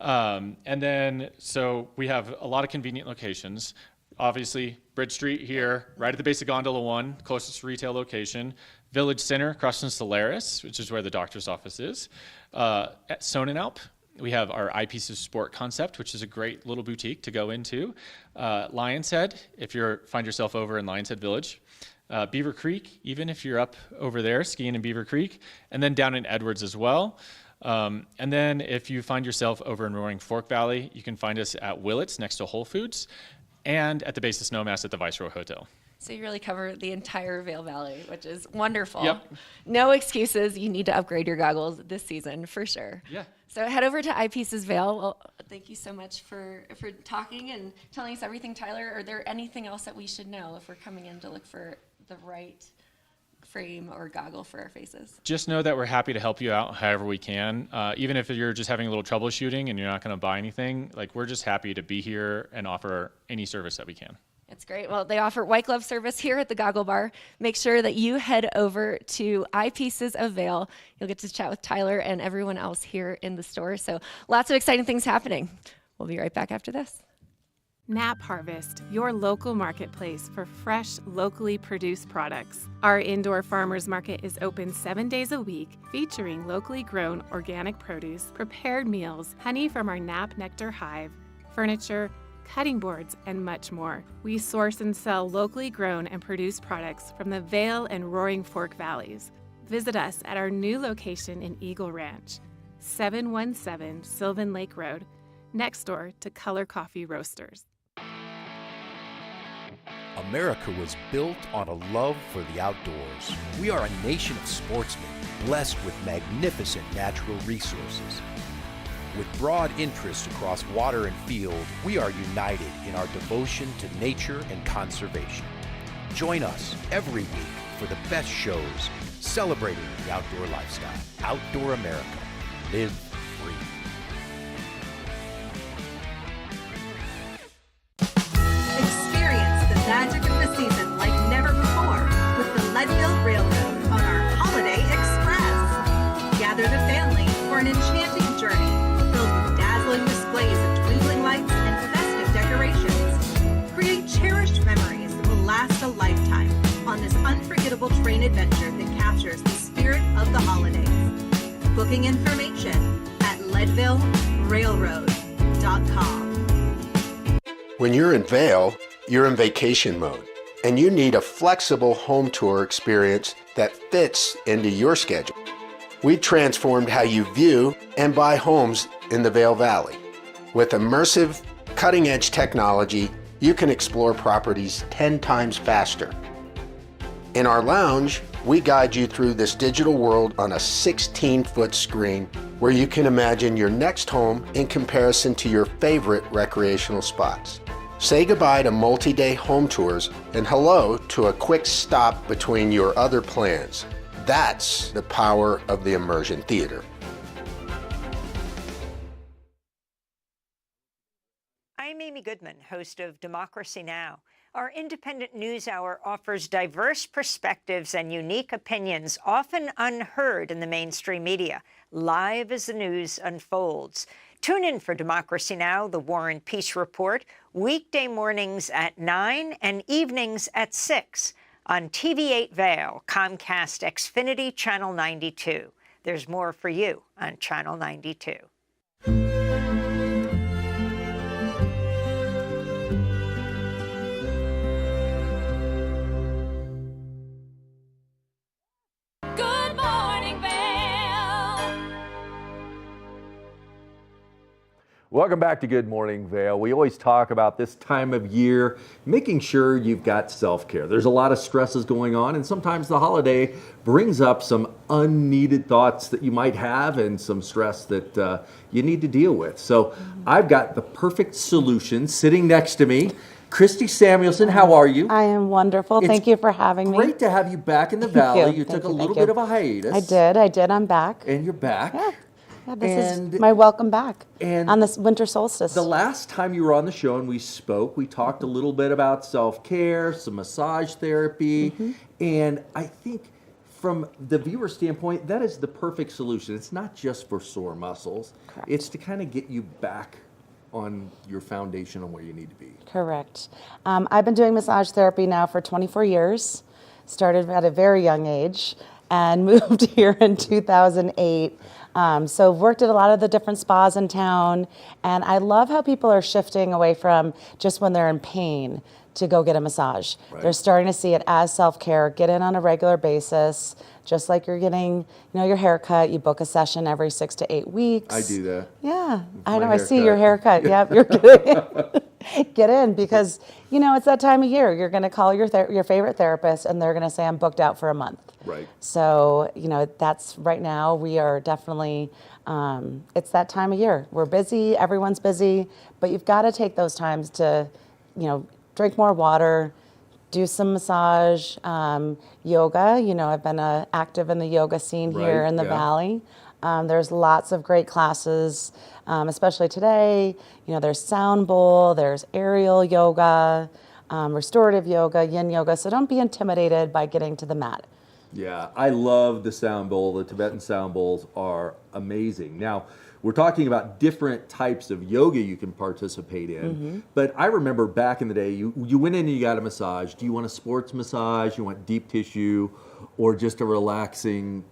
And then, so we have a lot of convenient locations. Obviously, Bridge Street here, right at the base of Gondola 1, closest retail location. Village Center, across from Solaris, which is where the doctor's office is. At Sonnenalp, we have our Eyepiece of Sport concept, which is a great little boutique to go into. Lion's Head, if you find yourself over in Lion's Head Village. Beaver Creek, even if you're up over there skiing in Beaver Creek. And then down in Edwards as well. And then if you find yourself over in Roaring Fork Valley, you can find us at Willett's next to Whole Foods, and at the base of Snowmass at the Viceroy Hotel. So you really cover the entire Vail Valley, which is wonderful. Yep. No excuses. You need to upgrade your goggles this season for sure. Yeah. So head over to Eyepieces Vail. Well, thank you so much for talking and telling us everything, Tyler. Are there anything else that we should know if we're coming in to look for the right frame or goggle for our faces? Just know that we're happy to help you out however we can. Even if you're just having a little troubleshooting and you're not going to buy anything, like, we're just happy to be here and offer any service that we can. It's great. Well, they offer white glove service here at the Goggle Bar. Make sure that you head over to Eyepieces of Vail. You'll get to chat with Tyler and everyone else here in the store. So lots of exciting things happening. We'll be right back after this. Knapp Harvest, your local marketplace for fresh, locally produced products. Our indoor farmers market is open 7 days a week, featuring locally grown organic produce, prepared meals, honey from our Knapp Nectar Hive, furniture, cutting boards, and much more. We source and sell locally grown and produced products from the Vail and Roaring Fork Valleys. Visit us at our new location in Eagle Ranch, 717 Sylvan Lake Road, next door to Color Coffee Roasters. America was built on a love for the outdoors. We are a nation of sportsmen, blessed with magnificent natural resources. With broad interests across water and field, we are united in our devotion to nature and conservation. Join us every week for the best shows celebrating the outdoor lifestyle. Outdoor America. Live free. Experience the magic of the season like never before with the Leadville Railroad on our Holiday Express. Gather the family for an enchanting journey filled with dazzling displays of twinkling lights and festive decorations. Create cherished memories that will last a lifetime on this unforgettable train adventure that captures the spirit of the holidays. Booking information at leadvillerailroad.com. When you're in Vail, you're in vacation mode, and you need a flexible home tour experience that fits into your schedule. We've transformed how you view and buy homes in the Vail Valley. With immersive, cutting-edge technology, you can explore properties 10 times faster. In our lounge, we guide you through this digital world on a 16-foot screen where you can imagine your next home in comparison to your favorite recreational spots. Say goodbye to multi-day home tours and hello to a quick stop between your other plans. That's the power of the Immersion Theater. I'm Amy Goodman, host of Democracy Now! Our independent news hour offers diverse perspectives and unique opinions, often unheard in the mainstream media, live as the news unfolds. Tune in for Democracy Now!, the War and Peace Report, weekday mornings at 9 and evenings at 6 on TV8 Vail, Comcast Xfinity Channel 92. There's more for you on Channel 92. Good morning, Vail. Welcome back to Good Morning Vail. We always talk about this time of year, making sure you've got self-care. There's a lot of stresses going on, and sometimes the holiday brings up some unneeded thoughts that you might have and some stress that you need to deal with. So I've got the perfect solution sitting next to me. Christy Samuelson, how are you? I am wonderful. Thank you for having me. Great to have you back in the Valley. You took a little bit of a hiatus. I did. I'm back. And you're back. Yeah, this is my welcome back on this winter solstice. The last time you were on the show and we spoke, we talked a little bit about self-care, some massage therapy, and I think from the viewer standpoint, that is the perfect solution. It's not just for sore muscles. Correct. It's to kind of get you back on your foundation on where you need to be. Correct. I've been doing massage therapy now for 24 years. Started at a very young age and moved here in 2008. So worked at a lot of the different spas in town, and I love how people are shifting away from just when they're in pain to go get a massage. Right. They're starting to see it as self-care. Get in on a regular basis, just like you're getting, your haircut. You book a session every 6 to 8 weeks. I do that. Yeah, My I know. I see your haircut. haircut. Yep, you're good. Get in because it's that time of year. You're going to call your favorite therapist, and they're going to say, "I'm booked out for a month." Right. So that's right now. We are definitely. It's that time of year. We're busy. Everyone's busy, but you've got to take those times to, drink more water, do some massage, yoga. I've been active in the yoga scene here in the Valley. There's lots of great classes, especially today. There's sound bowl, there's aerial yoga, restorative yoga, yin yoga. So don't be intimidated by getting to the mat. Yeah, I love the sound bowl. The Tibetan sound bowls are amazing. Now, we're talking about different types of yoga you can participate in. But I remember back in the day, you went in and you got a massage. Do you want a sports massage? You want deep tissue? Or just a relaxing,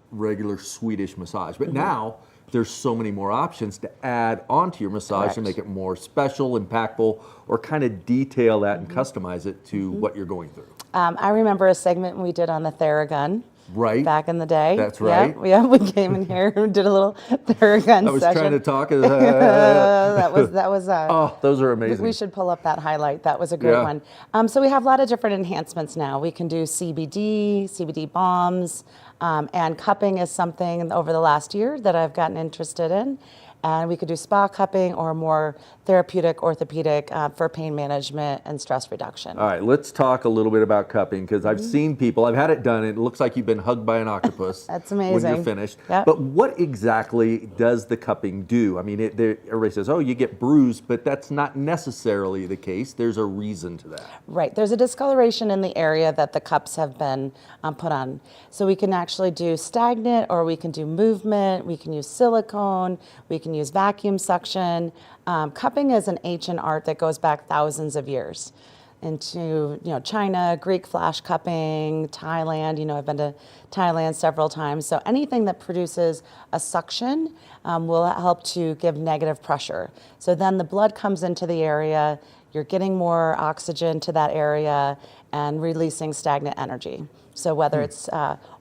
regular Swedish massage? But now, there's so many more options to add onto your massage to make it more special, impactful, or kind of detail that and customize it to what you're going through. I remember a segment we did on the Theragun. Right. Back in the day. That's right. Yeah, we came in here and did a little Theragun session. I was trying to talk. that was. Oh, those are amazing. We should pull up that highlight. That was a great one. So we have a lot of different enhancements now. We can do CBD bombs, and cupping is something over the last year that I've gotten interested in. And we could do spa cupping or more therapeutic orthopedic for pain management and stress reduction. All right, let's talk a little bit about cupping because I've seen people, I've had it done, it looks like you've been hugged by an octopus. That's amazing. When you're finished. Yep. But what exactly does the cupping do? I mean, everybody says, oh, you get bruised, but that's not necessarily the case. There's a reason to that. Right, there's a discoloration in the area that the cups have been put on. So we can actually do stagnant or we can do movement, we can use silicone, we can use vacuum suction. Cupping is an ancient art that goes back thousands of years into China, Greek flash cupping, Thailand. I've been to Thailand several times. So anything that produces a suction will help to give negative pressure. So then the blood comes into the area, you're getting more oxygen to that area and releasing stagnant energy. So whether it's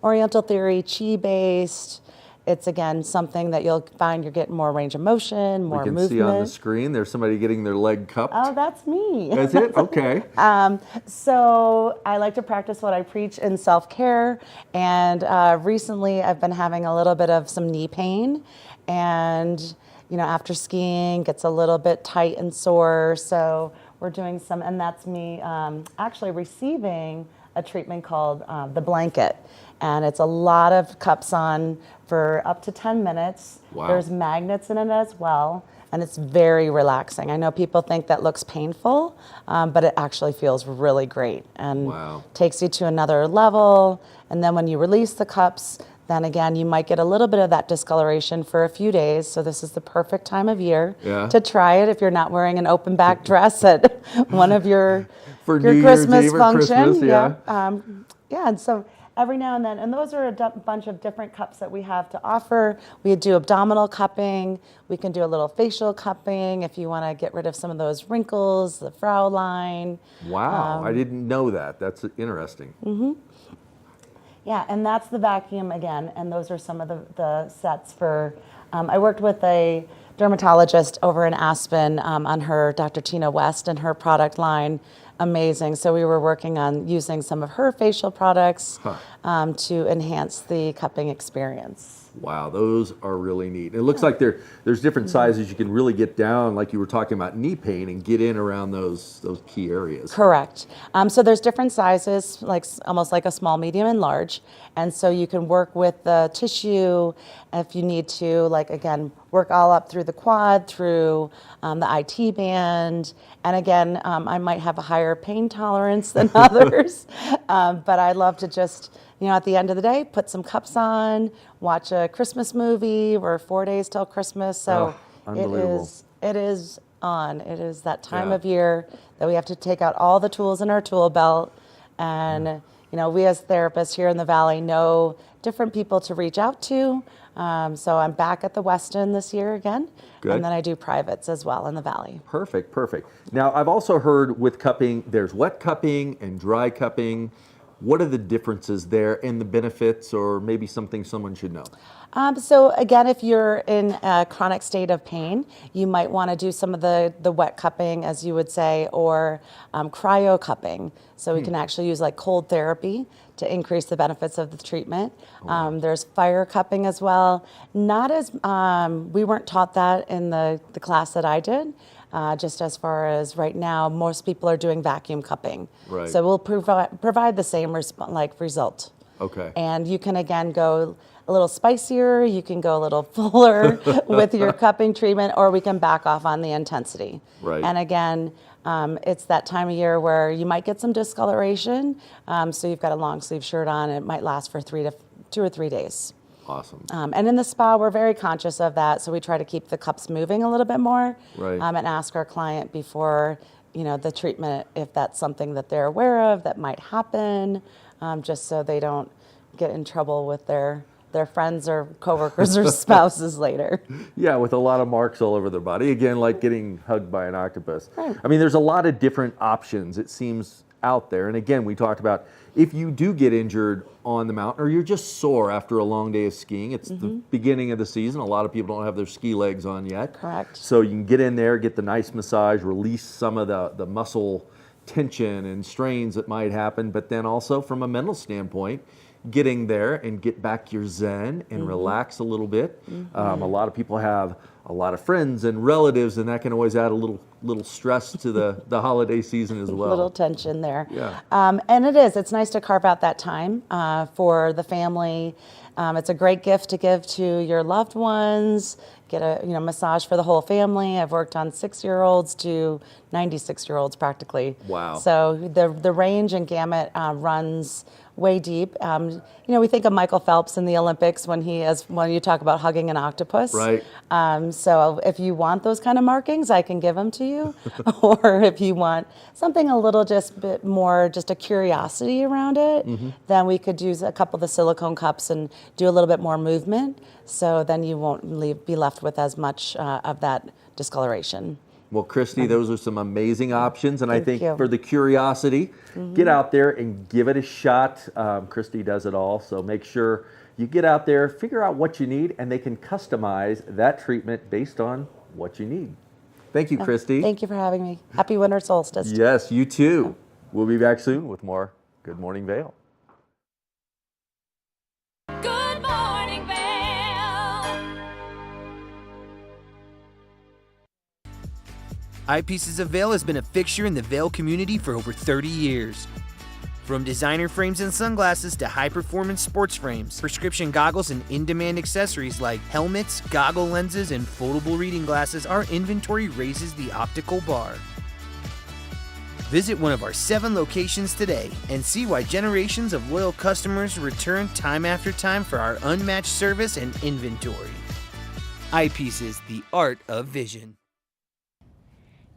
Oriental theory, Qi-based, it's again something that you'll find you're getting more range of motion, more movement. We can see on the screen there's somebody getting their leg cupped. Oh, that's me. That's it? Okay. So I like to practice what I preach in self-care, and recently I've been having a little bit of some knee pain, and after skiing gets a little bit tight and sore. So we're doing some, and that's me actually receiving a treatment called the blanket. And it's a lot of cups on for up to 10 minutes. Wow. There's magnets in it as well. And it's very relaxing. I know people think that looks painful, but it actually feels really great and takes you to another level. And then when you release the cups, then again, you might get a little bit of that discoloration for a few days. So this is the perfect time of year to try it if you're not wearing an open back dress at one of your For New Year's Christmas Eve or function. Christmas, yeah. Yeah, and so every now and then, and those are a bunch of different cups that we have to offer. We do abdominal cupping. We can do a little facial cupping if you want to get rid of some of those wrinkles, the frown line. Wow, I didn't know that. That's interesting. Mm-hmm. Yeah, and that's the vacuum again, and those are some of the sets for, I worked with a dermatologist over in Aspen on her, Dr. Tina West, and her product line. Amazing. So we were working on using some of her facial products to enhance the cupping experience. Wow, those are really neat. It looks like there's different sizes you can really get down, like you were talking about knee pain, and get in around those key areas. Correct. So there's different sizes, like almost like a small, medium, and large. And so you can work with the tissue if you need to, like again, work all up through the quad, through the IT band. And again, I might have a higher pain tolerance than others, but I love to just, at the end of the day, put some cups on, watch a Christmas movie. We're 4 days till Christmas, so it is on. It is that time of year that we have to take out all the tools in our tool belt. And, we as therapists here in the Valley know different people to reach out to. So I'm back at the Westin this year again. Good. And then I do privates as well in the Valley. Perfect. Now, I've also heard with cupping, there's wet cupping and dry cupping. What are the differences there and the benefits, or maybe something someone should know? So again, if you're in a chronic state of pain, you might want to do some of the wet cupping, as you would say, or cryo cupping. So we can actually use like cold therapy to increase the benefits of the treatment. There's fire cupping as well. Not as, we weren't taught that in the class that I did. Just as far as right now, most people are doing vacuum cupping. Right. So we'll provide the same result. Okay. And you can again go a little spicier, you can go a little fuller with your cupping treatment, or we can back off on the intensity. Right. And again, it's that time of year where you might get some discoloration. So you've got a long sleeve shirt on, and it might last for 2 or 3 days. Awesome. And in the spa, we're very conscious of that, so we try to keep the cups moving a little bit more, and ask our client before the treatment if that's something that they're aware of that might happen, just so they don't get in trouble with their friends or coworkers or spouses later. Yeah, with a lot of marks all over their body. Again, like getting hugged by an octopus. Right. I mean, there's a lot of different options, it seems, out there. And again, we talked about if you do get injured on the mountain or you're just sore after a long day of skiing, it's the beginning of the season. A lot of people don't have their ski legs on yet. Correct. So you can get in there, get the nice massage, release some of the muscle tension and strains that might happen. But then also from a mental standpoint, getting there and get back your zen and relax a little bit. A lot of people have a lot of friends and relatives, and that can always add a little stress to the holiday season as well. A little tension there. Yeah. And it's nice to carve out that time for the family. It's a great gift to give to your loved ones. Get a massage for the whole family. I've worked on 6-year-olds to 96-year-olds practically. Wow. So the range and gamut runs way deep. We think of Michael Phelps in the Olympics when you talk about hugging an octopus. Right. So if you want those kind of markings, I can give them to you. Or if you want something a little just bit more, just a curiosity around it, then we could use a couple of the silicone cups and do a little bit more movement. So then you won't be left with as much of that discoloration. Well, Christy, those are some amazing options, and I think you. for the curiosity, get out there and give it a shot. Christy does it all, so make sure you get out there, figure out what you need, and they can customize that treatment based on what you need. Thank you, Christy. Thank you for having me. Happy winter solstice. Yes, you too. We'll be back soon with more Good Morning Vail. Good morning, Vail. Eyepieces of Vail has been a fixture in the Vail community for over 30 years. From designer frames and sunglasses to high-performance sports frames, prescription goggles, and in-demand accessories like helmets, goggle lenses, and foldable reading glasses, our inventory raises the optical bar. Visit one of our 7 locations today and see why generations of loyal customers return time after time for our unmatched service and inventory. Eyepieces, the art of vision.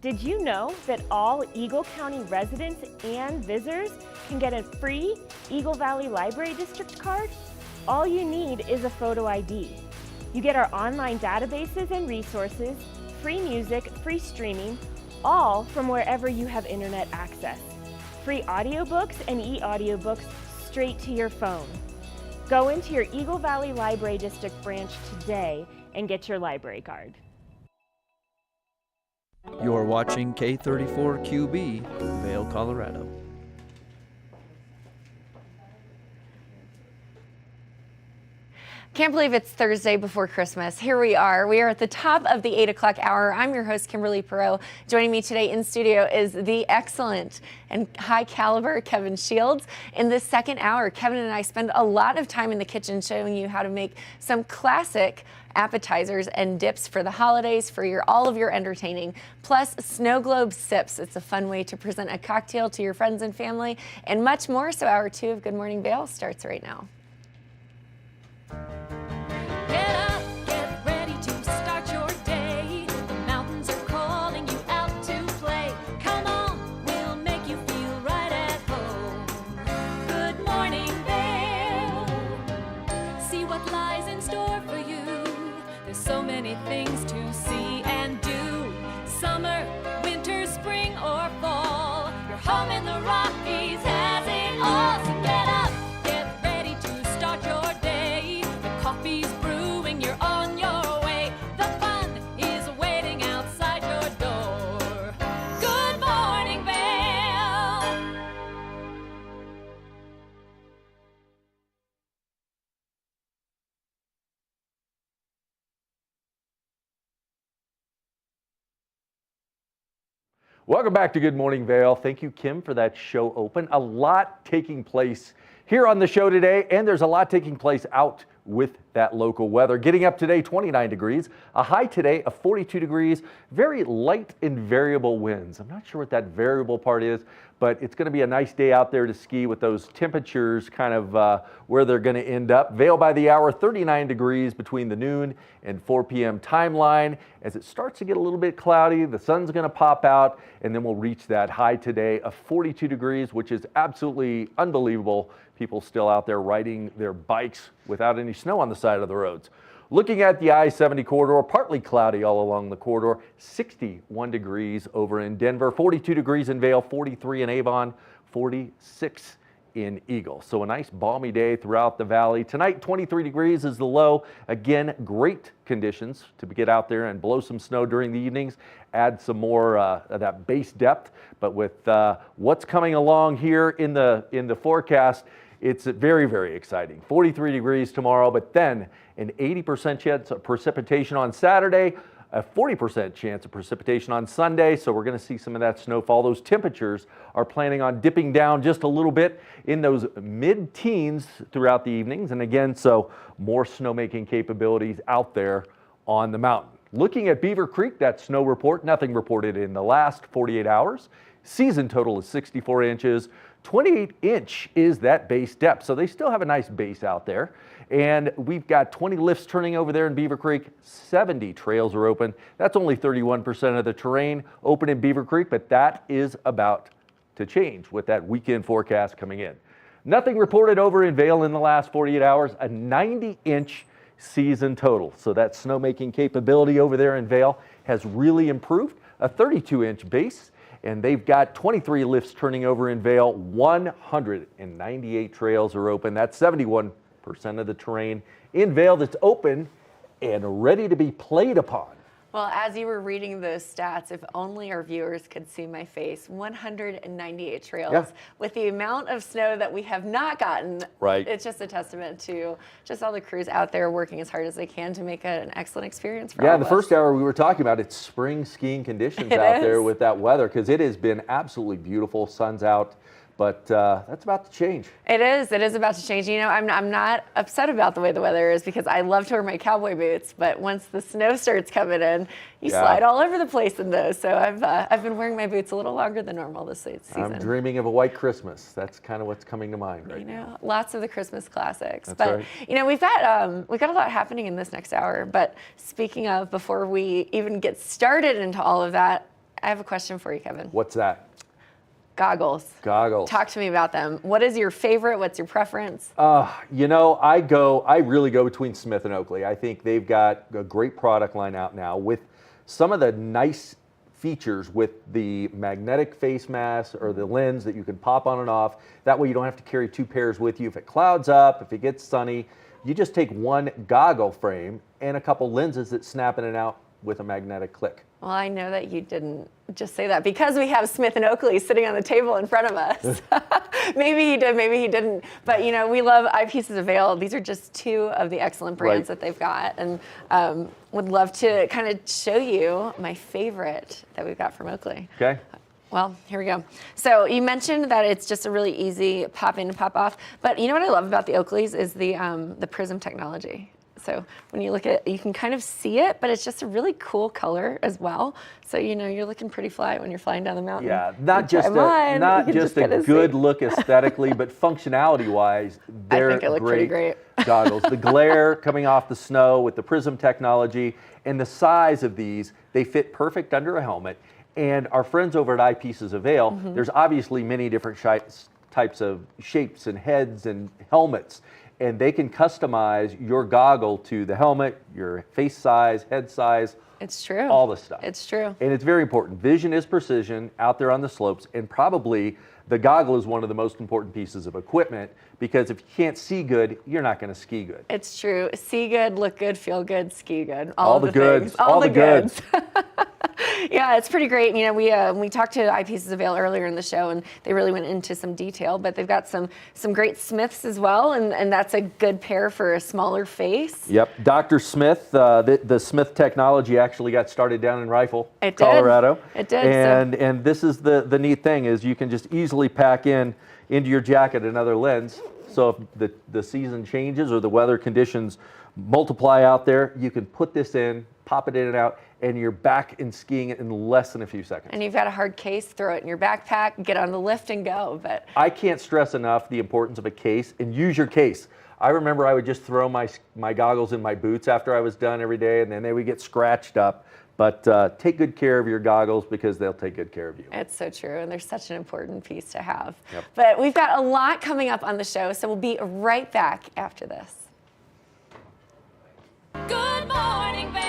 Did you know that all Eagle County residents and visitors can get a free Eagle Valley Library District card? All you need is a photo ID. You get our online databases and resources, free music, free streaming, all from wherever you have internet access. Free audiobooks and e-audiobooks straight to your phone. Go into your Eagle Valley Library District branch today and get your library card. You're watching K34QB, Vail, Colorado. Can't believe it's Thursday before Christmas. Here we are. We are at the top of the 8 o'clock hour. I'm your host, Kimberly Perot. Joining me today in studio is the excellent and high caliber Kevin Shields. In this second hour, Kevin and I spend a lot of time in the kitchen showing you how to make some classic appetizers and dips for the holidays, for all of your entertaining, plus snow globe sips. It's a fun way to present a cocktail to your friends and family, and much more. So hour 2 of Good Morning Vail starts right now. Get up, get ready to start your day. The mountains are calling you out to play. Come on, we'll make you feel right at home. Good morning, Vail. See what lies in store for you. There's so many things to see and do. Summer, winter, spring, or fall. Your home in the Rockies has it all. So get up, get ready to start your day. The coffee's brewing, you're on your way. The fun is waiting outside your door. Good morning, Vail. Welcome back to Good Morning Vail. Thank you, Kim, for that show open. A lot taking place here on the show today, and there's a lot taking place out with that local weather. Getting up today, 29 degrees. A high today of 42 degrees. Very light and variable winds. I'm not sure what that variable part is, but it's going to be a nice day out there to ski with those temperatures kind of where they're going to end up. Vail by the hour, 39 degrees between the noon and 4 p.m. timeline. As it starts to get a little bit cloudy, the sun's going to pop out, and then we'll reach that high today of 42 degrees, which is absolutely unbelievable. People still out there riding their bikes without any snow on the side of the roads. Looking at the I-70 corridor, partly cloudy all along the corridor, 61 degrees over in Denver, 42 degrees in Vail, 43 in Avon, 46 in Eagle. So a nice balmy day throughout the valley. Tonight, 23 degrees is the low. Again, great conditions to get out there and blow some snow during the evenings, add some more of that base depth. But with what's coming along here in the forecast, it's very, very exciting. 43 degrees tomorrow, but then an 80% chance of precipitation on Saturday, a 40% chance of precipitation on Sunday. So we're going to see some of that snowfall. Those temperatures are planning on dipping down just a little bit in those mid-teens throughout the evenings. And again, so more snowmaking capabilities out there on the mountain. Looking at Beaver Creek, that snow report, nothing reported in the last 48 hours. Season total is 64 inches. 28-inch is that base depth. So they still have a nice base out there. And we've got 20 lifts turning over there in Beaver Creek. 70 trails are open. That's only 31% of the terrain open in Beaver Creek, but that is about to change with that weekend forecast coming in. Nothing reported over in Vail in the last 48 hours. A 90-inch season total. So that snowmaking capability over there in Vail has really improved. A 32-inch base. And they've got 23 lifts turning over in Vail. 198 trails are open. That's 71% of the terrain in Vail that's open and ready to be played upon. Well, as you were reading those stats, if only our viewers could see my face, 198 trails. Yeah. With the amount of snow that we have not gotten, right. It's just a testament to just all the crews out there working as hard as they can to make an excellent experience for all all of us. Yeah, the first hour we were talking about, it's spring skiing conditions out there with that weather, because it has been absolutely beautiful. Sun's out but that's about to change. It is. It is about to change. You know, I'm not upset about the way the weather is because I love to wear my cowboy boots. But once the snow starts coming in, you slide all over the place in those. So I've been wearing my boots a little longer than normal this season. I'm dreaming of a white Christmas. That's kind of what's coming to mind right now. Lots of the Christmas classics. That's but right. you know, we've got a lot happening in this next hour. But speaking of, before we even get started into all of that, I have a question for you, Kevin. What's that? Goggles. Goggles. Talk to me about them. What is your favorite? What's your preference? You know, I really go between Smith and Oakley. I think they've got a great product line out now with some of the nice features with the magnetic face mask or the lens that you can pop on and off. That way you don't have to carry two pairs with you. If it clouds up, if it gets sunny, you just take one goggle frame and a couple lenses that snap in and out with a magnetic click. Well, I know that you didn't just say that because we have Smith and Oakley sitting on the table in front of us. Maybe he did, maybe he didn't. But you know, we love Eyepieces of Vail. These are just two of the excellent brands that they've got, and would love to kind of show you my favorite that we've got from Oakley. Okay. Well, here we go. So you mentioned that it's just a really easy pop in and pop off. But you know what I love about the Oakleys is the prism technology. So when you look at it, you can kind of see it, but it's just a really cool color as well. So, you know, you're looking pretty fly when you're flying down the mountain. Yeah, not just a good look aesthetically, but functionality-wise, they're I think it looked pretty great. Goggles. The glare coming off the snow with the prism technology and the size of these, they fit perfect under a helmet. And our friends over at Eyepieces of Vail, there's obviously many different types of shapes and heads and helmets. And they can customize your goggle to the helmet, your face size, head size. It's true. All the stuff. It's true. And it's very important. Vision is precision out there on the slopes, and probably the goggle is one of the most important pieces of equipment because if you can't see good, you're not going to ski good. It's true. See good, look good, feel good, ski good. All the goods. Things. All the goods. Yeah, it's pretty great. You know, we talked to Eyepieces of Vail earlier in the show, and they really went into some detail. But they've got some great Smiths as well, and that's a good pair for a smaller face. Yep, Dr. Smith, the Smith technology actually got started down in Rifle, it Colorado. It did. And this is the neat thing is you can just easily pack into your jacket another lens. So if the season changes or the weather conditions multiply out there, you can put this in, pop it in and out, and you're back in skiing in less than a few seconds. And you've got a hard case, throw it in your backpack, get on the lift and go. But I can't stress enough the importance of a case, and use your case. I remember I would just throw my goggles in my boots after I was done every day, and then they would get scratched up. But take good care of your goggles because they'll take good care of you. It's so true, and they're such an important piece to have. Yep. But we've got a lot coming up on the show, so we'll be right back after this. Good morning, Vail.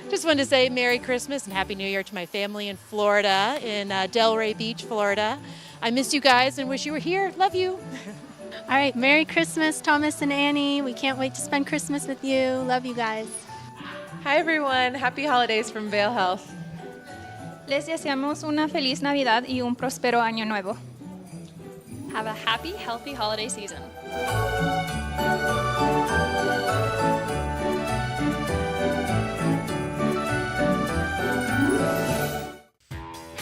Just wanted to say Merry Christmas and Happy New Year to my family in Florida, in Delray Beach, Florida. I miss you guys and wish you were here. Love you. All right, Merry Christmas, Thomas and Annie. We can't wait to spend Christmas with you. Love you guys. Hi everyone, happy holidays from Vail Health. Les deseamos una feliz Navidad y un próspero año nuevo. Have a happy, healthy holiday season.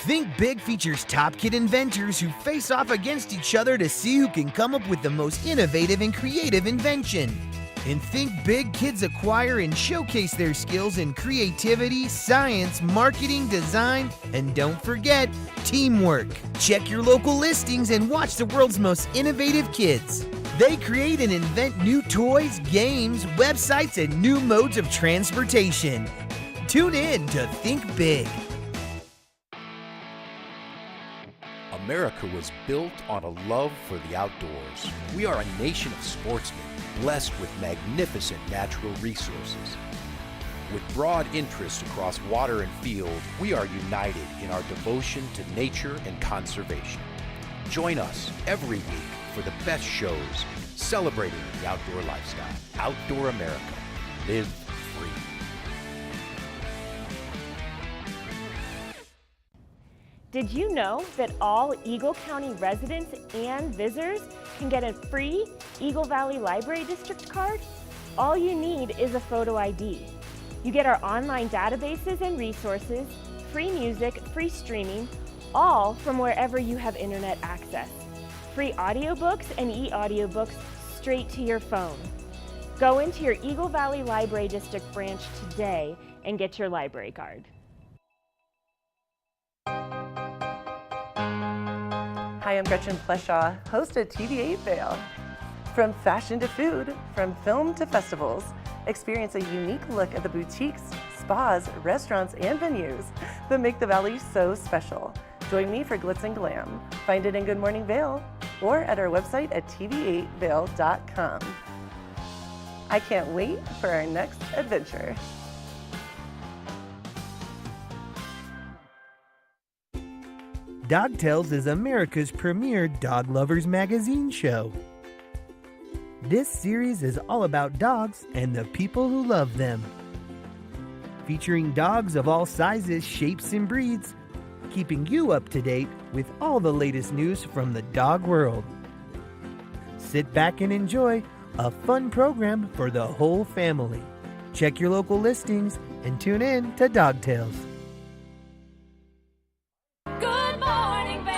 Think Big features top kid inventors who face off against each other to see who can come up with the most innovative and creative invention. And Think Big kids acquire and showcase their skills in creativity, science, marketing, design, and don't forget, teamwork. Check your local listings and watch the world's most innovative kids. They create and invent new toys, games, websites, and new modes of transportation. Tune in to Think Big. America was built on a love for the outdoors. We are a nation of sportsmen, blessed with magnificent natural resources. With broad interests across water and field, we are united in our devotion to nature and conservation. Join us every week for the best shows celebrating the outdoor lifestyle. Outdoor America. Live free. Did you know that all Eagle County residents and visitors can get a free Eagle Valley Library District card? All you need is a photo ID. You get our online databases and resources, free music, free streaming, all from wherever you have internet access. Free audiobooks and e-audiobooks straight to your phone. Go into your Eagle Valley Library District branch today and get your library card. Hi, I'm Gretchen Pleshaw, host at TV8 Vail. From fashion to food, from film to festivals, experience a unique look at the boutiques, spas, restaurants, and venues that make the Valley so special. Join me for Glitz and Glam. Find it in Good Morning Vail or at our website at tv8vail.com. I can't wait for our next adventure. Dog Tales is America's premier dog lovers magazine show. This series is all about dogs and the people who love them. Featuring dogs of all sizes, shapes, and breeds, keeping you up to date with all the latest news from the dog world. Sit back and enjoy a fun program for the whole family. Check your local listings and tune in to Dog Tales. Good morning, Vail.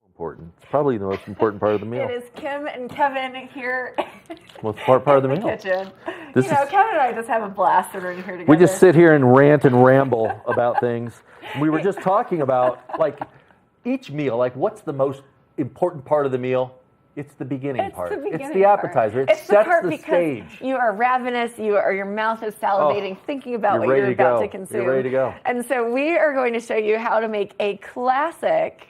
Important. It's probably the most important part of the meal. It is Kim and Kevin here Most part of the in the meal. kitchen. This you know, is- Kevin and I just have a blast sitting here together. We just sit here and rant and ramble about things. We were just talking about like each meal, like what's the most important part of the meal? It's the beginning part. It's the appetizer. It It's the sets part the because stage. you are ravenous. Your mouth is salivating, thinking about you're what ready you're to about go. to consume. You're ready to go. And so we are going to show you how to make a classic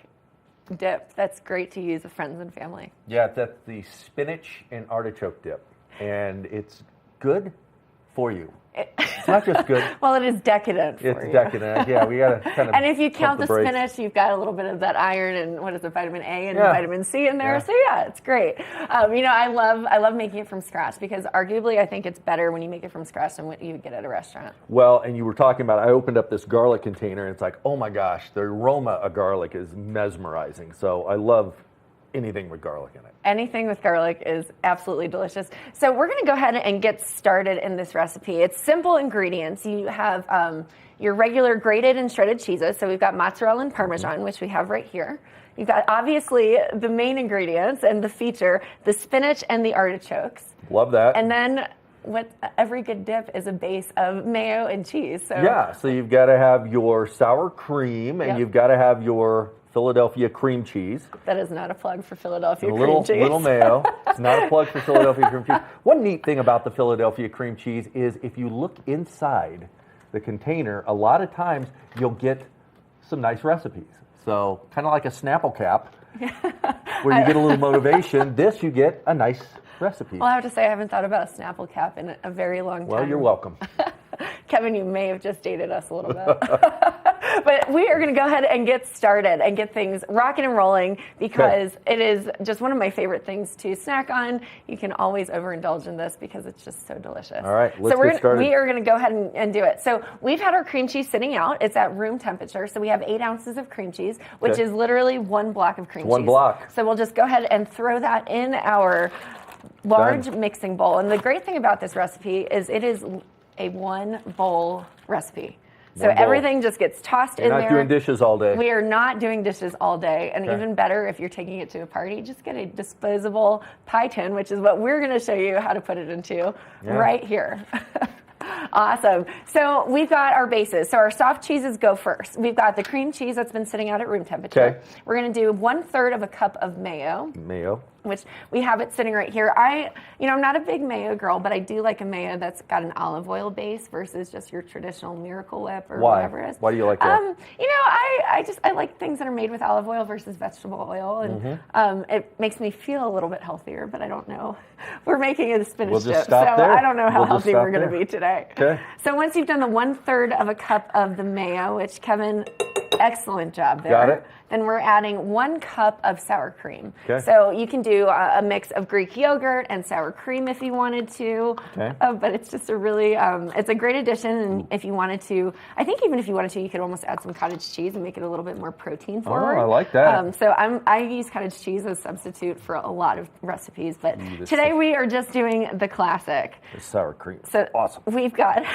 dip that's great to use with friends and family. Yeah, that's the spinach and artichoke dip, and it's good for you. It's not just good. Well, it is decadent for It's you. decadent. Yeah, we got to kind of. And if you count the brakes. spinach, you've got a little bit of that iron and what is it, vitamin A and Yeah. vitamin C in there. Yeah. So yeah, it's great. You know, I love making it from scratch because arguably I think it's better when you make it from scratch than what you would get at a restaurant. Well, and you were talking about, I opened up this garlic container, and it's like, oh my gosh, the aroma of garlic is mesmerizing. So I love anything with garlic in it. Anything with garlic is absolutely delicious. So we're going to go ahead and get started in this recipe. It's simple ingredients. You have your regular grated and shredded cheeses. So we've got mozzarella and Parmesan, which we have right here. You've got obviously the main ingredients and the feature, the spinach and the artichokes. Love that. And then what every good dip is a base of mayo and cheese. So Yeah, so you've got to have your sour cream, and Yep. you've got to have your Philadelphia cream cheese. that is not a plug for Philadelphia A little, cream cheese. little mayo. It's not a plug for Philadelphia cream cheese. One neat thing about the Philadelphia cream cheese is if you look inside the container, a lot of times you'll get some nice recipes. So kind of like a Snapple cap, where you get a little motivation. This, you get a nice recipe. Well, I have to say I haven't thought about a Snapple cap in a very long time. Well, you're welcome. Kevin, you may have just dated us a little bit. But we are going to go ahead and get started and get things rocking and rolling because it is just one of my favorite things to snack on. You can always overindulge in this because it's just so delicious. All right, let's so get started. We are going to go ahead and do it. So we've had our cream cheese sitting out. It's at room temperature. So we have 8 ounces of cream cheese, which Okay. is literally 1 block of cream cheese. One block. So we'll just go ahead and throw that in our large Done. mixing bowl. And the great thing about this recipe is it is a 1 bowl recipe. So One bowl. everything just gets tossed You're in not there. doing dishes all day. We are not doing dishes all day. And Okay. even better, if you're taking it to a party, just get a disposable pie tin, which is what we're going to show you how to put it into right here. Awesome. So we've got our bases. So our soft cheeses go first. We've got the cream cheese that's been sitting out at room temperature. Okay. We're going to do 1/3 of a cup of mayo, Mayo. which we have it sitting right here. I'm not a big mayo girl, but I do like a mayo that's got an olive oil base versus just your traditional Miracle Whip or Why? whatever it is. Why do you like that? I like things that are made with olive oil versus vegetable oil, and it makes me feel a little bit healthier. But I don't know. We're making a spinach We'll just dip, stop so there. I don't know how We'll just healthy we're stop going to there. be today. Okay. So once you've done the 1/3 of a cup of the mayo, which Kevin Excellent job there. Got it. Then we're adding 1 cup of sour cream. Okay. So you can do a mix of Greek yogurt and sour cream if you wanted to. Okay. But it's just a really, it's a great addition. And if you wanted to, I think even if you wanted to, you could almost add some cottage cheese and make it a little bit more protein forward. Oh, I like that. So I use cottage cheese as a substitute for a lot of recipes. But this today stuff. we are just doing the classic. The sour cream. So awesome. We've got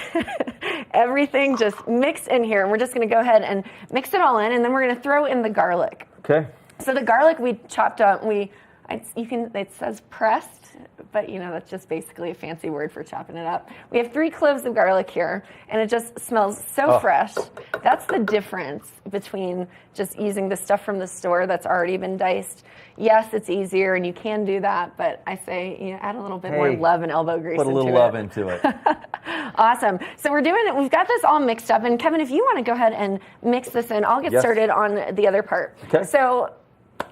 everything just mixed in here, and we're just going to go ahead and mix it all in, and then we're going to throw in the garlic. Okay. So the garlic we chopped up. It says pressed, but that's just basically a fancy word for chopping it up. We have 3 cloves of garlic here, and it just smells so fresh. That's the difference between just using the stuff from the store that's already been diced. Yes, it's easier, and you can do that, but I say add a little bit more love and elbow grease into it. Put a little love into it. Awesome. So we're doing it. We've got this all mixed up, and Kevin, if you want to go ahead and mix this in, I'll get started on the other part. Okay. So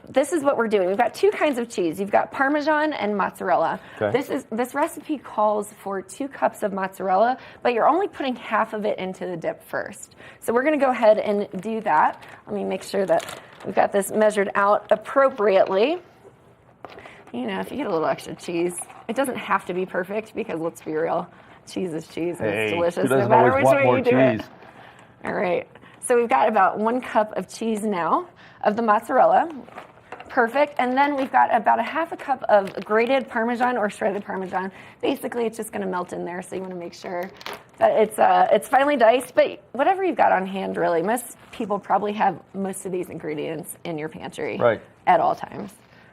this is what we're doing. We've got 2 kinds of cheese. You've got Parmesan and mozzarella. Okay. This recipe calls for 2 cups of mozzarella, but you're only putting half of it into the dip first. So we're going to go ahead and do that. Let me make sure that we've got this measured out appropriately. If you get a little extra cheese, it doesn't have to be perfect because let's be real, cheese is cheese and it's delicious no matter which way you do it. All right. So we've got about 1 cup of cheese now of the mozzarella. Perfect. And then we've got about a half a cup of grated Parmesan or shredded Parmesan. Basically, it's just going to melt in there, so you want to make sure that it's finely diced. But whatever you've got on hand, really. Most people probably have most of these ingredients in your pantry at all times.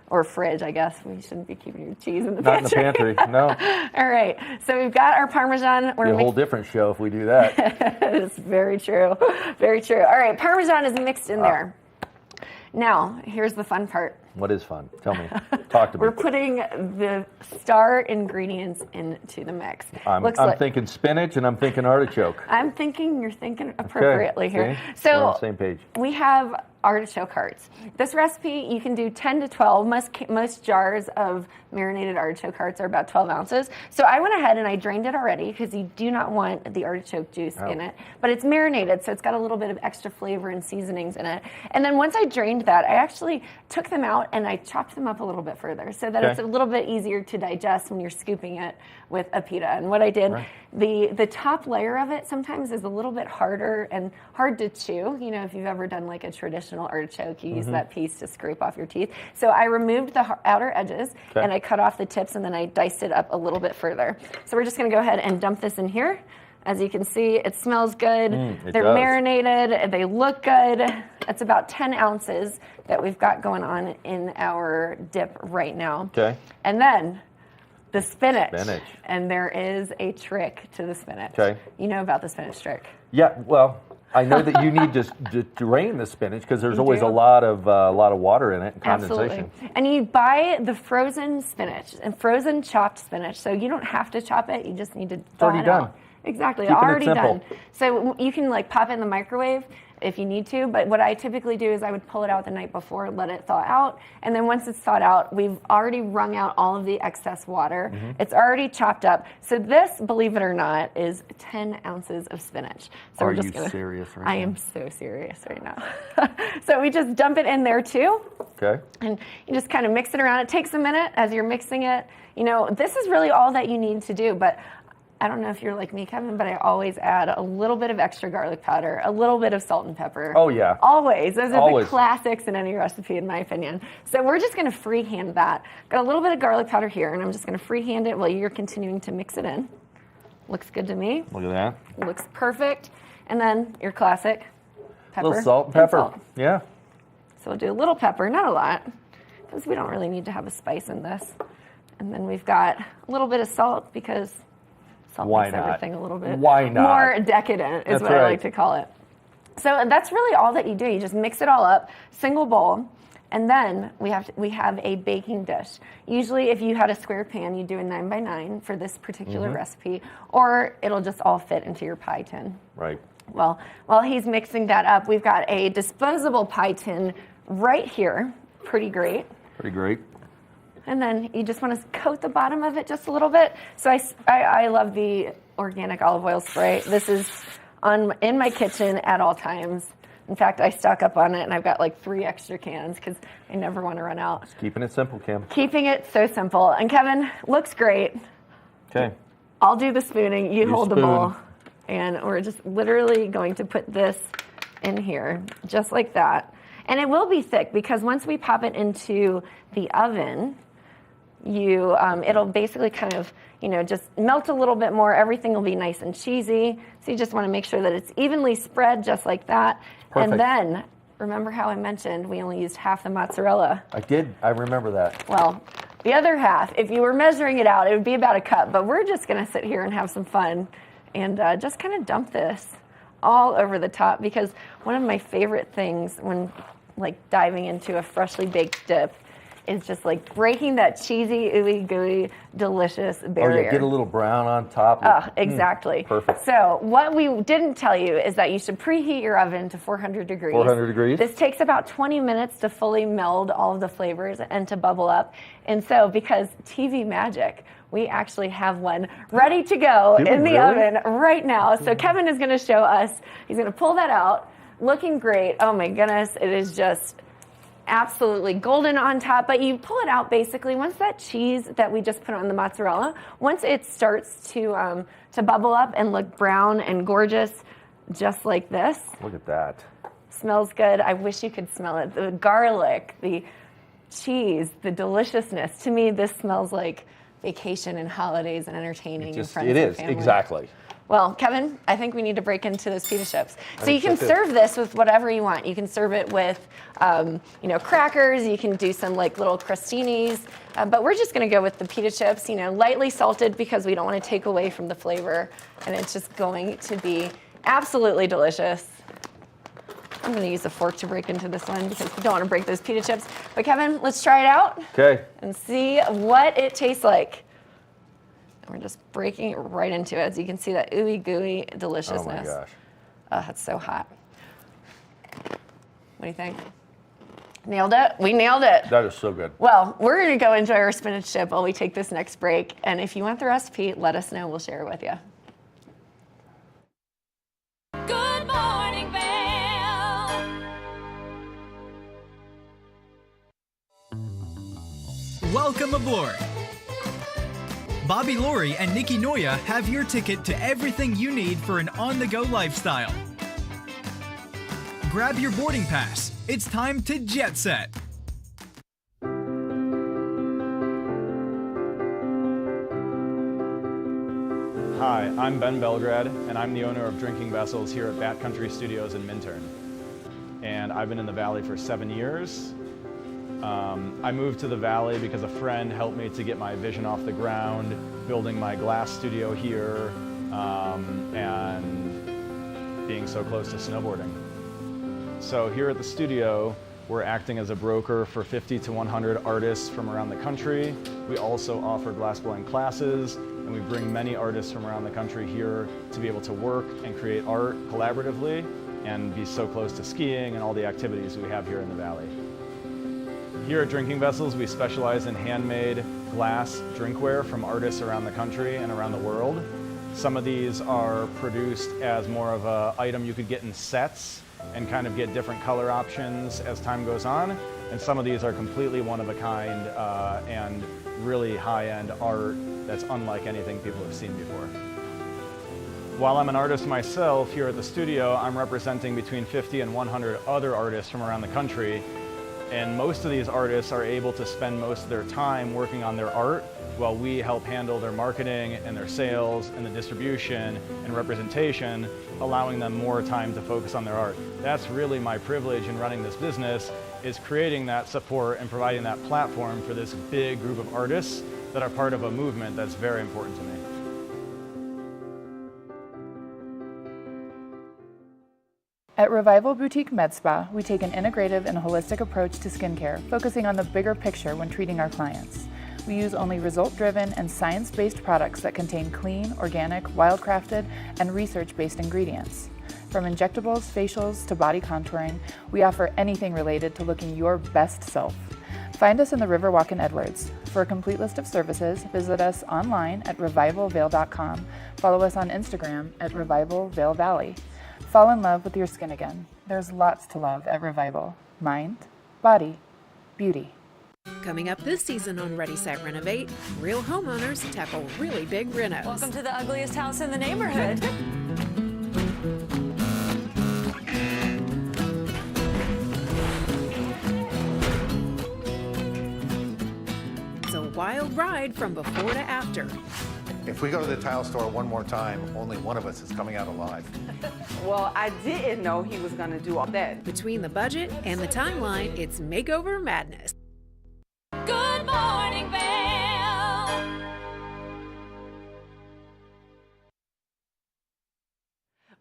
Or fridge, I guess. We shouldn't be keeping your cheese in the pantry. Not in the pantry, no. All right. So we've got our Parmesan. We're a whole different show if we do that. It's very true. Very true. All right. Parmesan is mixed in there. Now, here's the fun part. What is fun? Tell me. Talk to me. We're putting the star ingredients into the mix. I'm thinking spinach and I'm thinking artichoke. You're thinking appropriately here. See? So we're on the same page. We have artichoke hearts. This recipe, you can do 10 to 12. Most jars of marinated artichoke hearts are about 12 ounces. So I went ahead and I drained it already because you do not want the artichoke juice in it. But it's marinated, so it's got a little bit of extra flavor and seasonings in it. And then once I drained that, I actually took them out and I chopped them up a little bit further so that it's a little bit easier to digest when you're scooping it with a pita. And what I did, the top layer of it sometimes is a little bit harder and hard to chew. If you've ever done like a traditional artichoke, you use that piece to scrape off your teeth. So I removed the outer edges and I cut off the tips and then I diced it up a little bit further. So we're just going to go ahead and dump this in here. As you can see, it smells good. They're marinated. They look good. It's about 10 ounces that we've got going on in our dip right now. Okay. And then the spinach. And there is a trick to the spinach. Okay. You know about the spinach trick. Yeah, well, I know that you need to drain the spinach because there's always a lot of water in it and condensation. Absolutely. And you buy the frozen spinach and frozen chopped spinach. So you don't have to chop it. You just need to thaw it out. Exactly, already done. So you can pop it in the microwave if you need to, but what I typically do is I would pull it out the night before, let it thaw out, and then once it's thawed out, we've already wrung out all of the excess water. It's already chopped up. So this, believe it or not, is 10 ounces of spinach. So Are you serious right now? I am so serious right now. So we just dump it in there too. Okay. And you just kind of mix it around. It takes a minute as you're mixing it. This is really all that you need to do, but I don't know if you're like me, Kevin, but I always add a little bit of extra garlic powder, a little bit of salt and pepper. Oh, yeah. Always. Those are the classics in any recipe, in my opinion. So we're just going to freehand that. Got a little bit of garlic powder here, and I'm just going to freehand it while you're continuing to mix it in. Looks good to me. Look at that. Looks perfect. And then your classic pepper. A little salt and pepper. Salt. Yeah. So we'll do a little pepper, not a lot, because we don't really need to have a spice in this. And then we've got a little bit of salt because salt makes everything a little bit more decadent is what I like to call it. So that's really all that you do. You just mix it all up, single bowl, and then we have a baking dish. Usually if you had a square pan, you do a 9x9 for this particular recipe, or it'll just all fit into your pie tin. Right. Well, while he's mixing that up, we've got a disposable pie tin right here. Pretty great. Pretty great. And then you just want to coat the bottom of it just a little bit. So I love the organic olive oil spray. This is in my kitchen at all times. In fact, I stock up on it, and I've got like 3 extra cans because I never want to run out. Just keeping it simple, Kim. Keeping it so simple. And Kevin, looks great. Okay. I'll do the spooning. You hold the spoon. bowl. And we're just literally going to put this in here, just like that. And it will be thick because once we pop it into the oven, it'll basically kind of, just melt a little bit more. Everything will be nice and cheesy. So you just want to make sure that it's evenly spread, just like that. Perfect. And then, remember how I mentioned we only used half the mozzarella? I did. I remember that. Well, the other half, if you were measuring it out, it would be about a cup. But we're just going to sit here and have some fun and just kind of dump this all over the top, because one of my favorite things when diving into a freshly baked dip is just breaking that cheesy, ooey gooey, delicious barrier. Oh yeah, get a little brown on top. Oh, exactly. Perfect. So what we didn't tell you is that you should preheat your oven to 400 degrees. 400 degrees. This takes about 20 minutes to fully meld all of the flavors and to bubble up. And so because TV magic, we actually have one ready to go in the oven right now. So Kevin is going to show us. He's going to pull that out. Looking great. Oh my goodness. It is just absolutely golden on top. But you pull it out basically once that cheese that we just put on the mozzarella, once it starts to bubble up and look brown and gorgeous, just like this. Look at that. Smells good. I wish you could smell it. The garlic, the cheese, the deliciousness. To me, this smells like vacation and holidays and entertaining your friends and family. Exactly. Well, Kevin, I think we need to break into those pita chips. So you can serve this with whatever you want. You can serve it with, crackers. You can do some little crostinis. But we're just going to go with the pita chips, lightly salted because we don't want to take away from the flavor. And it's just going to be absolutely delicious. I'm going to use a fork to break into this one because we don't want to break those pita chips. But Kevin, let's try it out. Okay. And see what it tastes like. We're just breaking right into it. As you can see, that ooey gooey deliciousness. Oh my gosh. Oh, that's so hot. What do you think? Nailed it? We nailed it. That is so good. Well, we're going to go enjoy our spinach dip while we take this next break. And if you want the recipe, let us know. We'll share it with you. Good morning, Vail. Welcome aboard. Bobby Laurie and Nikki Noya have your ticket to everything you need for an on-the-go lifestyle. Grab your boarding pass. It's time to jet set. Hi, I'm Ben Belgrad, and I'm the owner of Drinking Vessels here at Bat Country Studios in Minturn. And I've been in the Valley for 7 years. I moved to the Valley because a friend helped me to get my vision off the ground, building my glass studio here, and being so close to snowboarding. So here at the studio, we're acting as a broker for 50 to 100 artists from around the country. We also offer glassblowing classes, and we bring many artists from around the country here to be able to work and create art collaboratively and be so close to skiing and all the activities we have here in the Valley. Here at Drinking Vessels, we specialize in handmade glass drinkware from artists around the country and around the world. Some of these are produced as more of an item you could get in sets and kind of get different color options as time goes on. And some of these are completely one of a kind and really high-end art that's unlike anything people have seen before. While I'm an artist myself here at the studio, I'm representing between 50 and 100 other artists from around the country. And most of these artists are able to spend most of their time working on their art while we help handle their marketing and their sales and the distribution and representation, allowing them more time to focus on their art. That's really my privilege in running this business, is creating that support and providing that platform for this big group of artists that are part of a movement that's very important to me. At Revival Boutique Med Spa, we take an integrative and holistic approach to skincare, focusing on the bigger picture when treating our clients. We use only result-driven and science-based products that contain clean, organic, wildcrafted, and research-based ingredients. From injectables, facials, to body contouring, we offer anything related to looking your best self. Find us in the Riverwalk in Edwards. For a complete list of services, visit us online at revivalvail.com. Follow us on Instagram at Revival Vail Valley. Fall in love with your skin again. There's lots to love at Revival. Mind, body, beauty. Coming up this season on Ready, Set, Renovate, real homeowners tackle really big renos. Welcome to the ugliest house in the neighborhood. It's a wild ride from before to after. If we go to the tile store one more time, only one of us is coming out alive. Well, I didn't know he was going to do all that. Between the budget and the timeline, it's makeover madness. Good morning, Vail.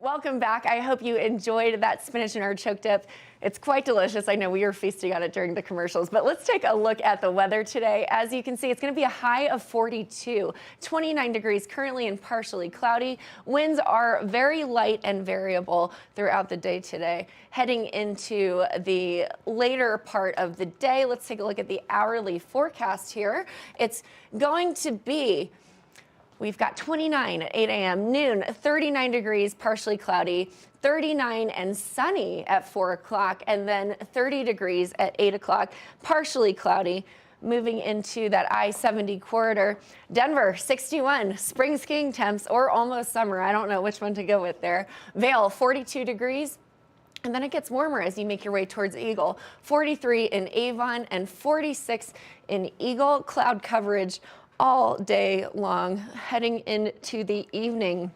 Welcome back. I hope you enjoyed that spinach and artichoke dip. It's quite delicious. I know we were feasting on it during the commercials, but let's take a look at the weather today. As you can see, it's going to be a high of 42, 29 degrees currently and partially cloudy. Winds are very light and variable throughout the day today. Heading into the later part of the day, let's take a look at the hourly forecast here. It's going to be we've got 29 at 8 a.m., noon, 39 degrees, partially cloudy, 39 and sunny at 4 o'clock, and then 30 degrees at 8 o'clock, partially cloudy. Moving into that I-70 corridor. Denver, 61, spring skiing temps or almost summer. I don't know which one to go with there. Vail, 42 degrees. And then it gets warmer as you make your way towards Eagle. 43 in Avon and 46 in Eagle. Cloud coverage all day long. Heading into the evening,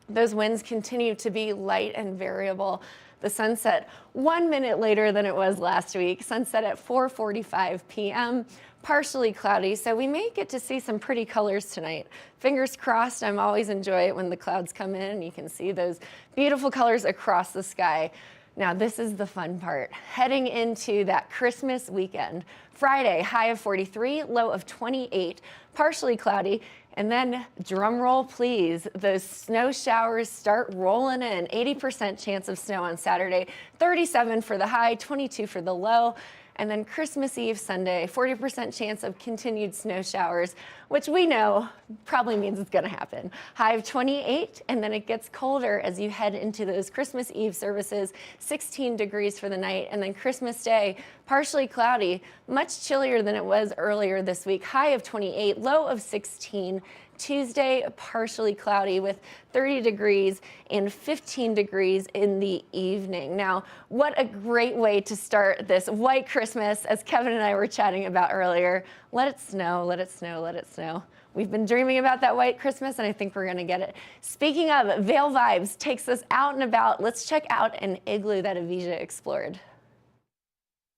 those winds continue to be light and variable. The sunset 1 minute later than it was last week. Sunset at 4:45 p.m. Partially cloudy, so we may get to see some pretty colors tonight. Fingers crossed. I'm always enjoy it when the clouds come in and you can see those beautiful colors across the sky. Now, this is the fun part. Heading into that Christmas weekend. Friday, high of 43, low of 28, partially cloudy. And then, drum roll, please, those snow showers start rolling in. 80% chance of snow on Saturday, 37 for the high, 22 for the low. And then Christmas Eve, Sunday, 40% chance of continued snow showers, which we know probably means it's going to happen. High of 28, and then it gets colder as you head into those Christmas Eve services, 16 degrees for the night. And then Christmas Day, partially cloudy, much chillier than it was earlier this week. High of 28, low of 16. Tuesday, partially cloudy with 30 degrees and 15 degrees in the evening. Now, what a great way to start this white Christmas, as Kevin and I were chatting about earlier. Let it snow, let it snow, let it snow. We've been dreaming about that white Christmas, and I think we're going to get it. Speaking of, Vail Vibes takes us out and about. Let's check out an igloo that Avija explored.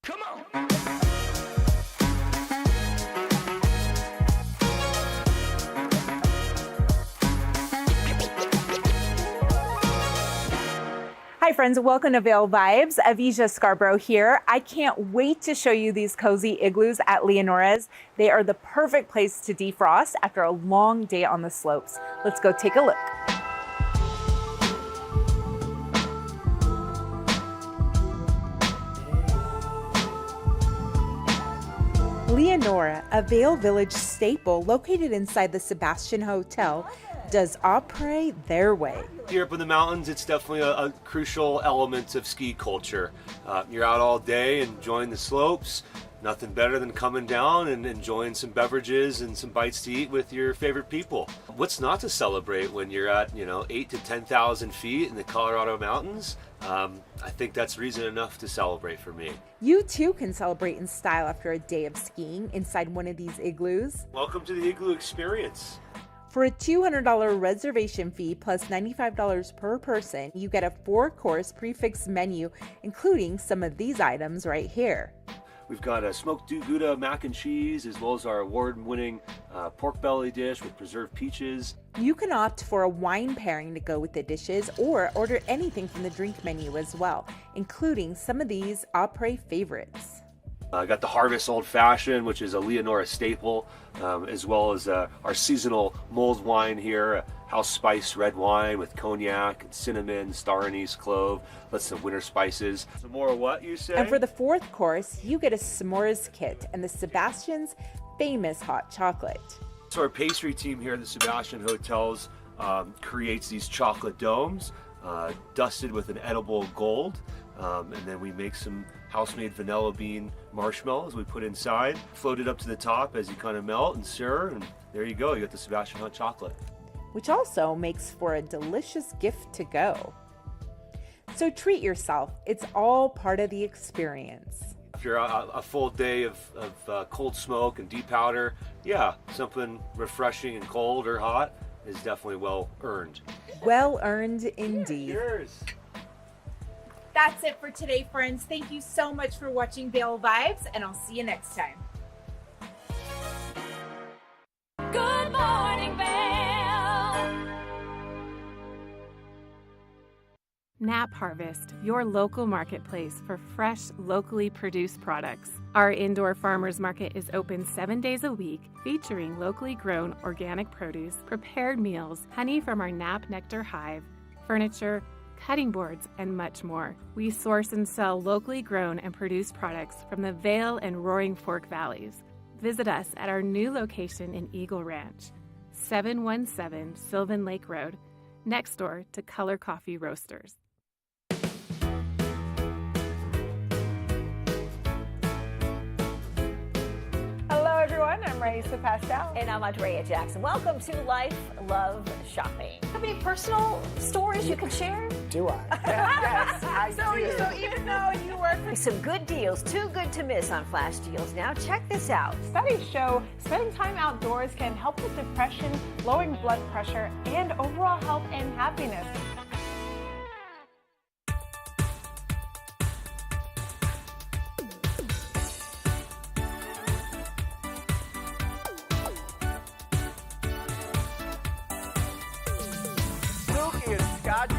Come on. Hi friends, welcome to Vail Vibes. Avija Scarborough here. I can't wait to show you these cozy igloos at Leonora's. They are the perfect place to defrost after a long day on the slopes. Let's go take a look. Leonora, a Vail Village staple located inside the Sebastian Hotel, does après their way. Here up in the mountains, it's definitely a crucial element of ski culture. You're out all day enjoying the slopes. Nothing better than coming down and enjoying some beverages and some bites to eat with your favorite people. What's not to celebrate when you're at 8 to 10,000 feet in the Colorado mountains? I think that's reason enough to celebrate for me. You too can celebrate in style after a day of skiing inside one of these igloos. Welcome to the Igloo Experience. For a $200 reservation fee plus $95 per person, you get a 4-course prefix menu, including some of these items right here. We've got a smoked Gouda mac and cheese, as well as our award-winning pork belly dish with preserved peaches. You can opt for a wine pairing to go with the dishes, or order anything from the drink menu as well, including some of these après favorites. I got the Harvest Old Fashioned, which is a Leonora staple, as well as our seasonal mulled wine here, house spiced red wine with cognac and cinnamon, star anise, clove, lots of winter spices. Some more what, you say? And for the 4th course, you get a s'mores kit and the Sebastian's famous hot chocolate. So our pastry team here at the Sebastian Hotels creates these chocolate domes. dusted with an edible gold. And then we make some house-made vanilla bean marshmallows we put inside, float it up to the top as you kind of melt and stir, and there you go, you got the Sebastian hot chocolate. Which also makes for a delicious gift to go. So treat yourself, it's all part of the experience. After a full day of cold smoke and deep powder, yeah, something refreshing and cold or hot is definitely well earned. Well earned indeed. Cheers. That's it for today, friends. Thank you so much for watching Vail Vibes, and I'll see you next time. Good morning, Vail. Nap Harvest, your local marketplace for fresh, locally produced products. Our indoor farmers market is open 7 days a week, featuring locally grown organic produce, prepared meals, honey from our Nap Nectar hive, furniture, cutting boards, and much more. We source and sell locally grown and produced products from the Vail and Roaring Fork Valleys. Visit us at our new location in Eagle Ranch, 717 Sylvan Lake Road, next door to Color Coffee Roasters. Hello, everyone. I'm Raisa Pastel. And I'm Andrea Jackson. Welcome to Life, Love, Shopping. Have any personal stories you can share? Do I? Yes, I do. So even though you work for some good deals, too good to miss on flash deals now. Check this out. Studies show spending time outdoors can help with depression, lowering blood pressure, and overall health and happiness.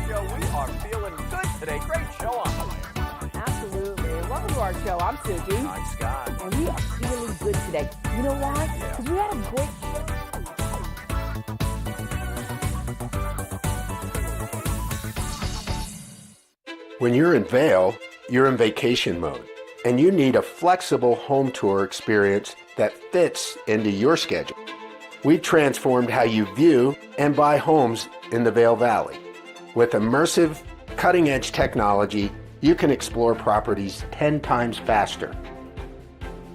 Show. We are feeling good today. Great show on the way. Absolutely. Welcome to our show. I'm Suki. I'm Scott. And we are feeling good today. You know why? Because we had a great show. When you're in Vail, you're in vacation mode, and you need a flexible home tour experience that fits into your schedule. We've transformed how you view and buy homes in the Vail Valley. With immersive, cutting-edge technology, you can explore properties 10 times faster.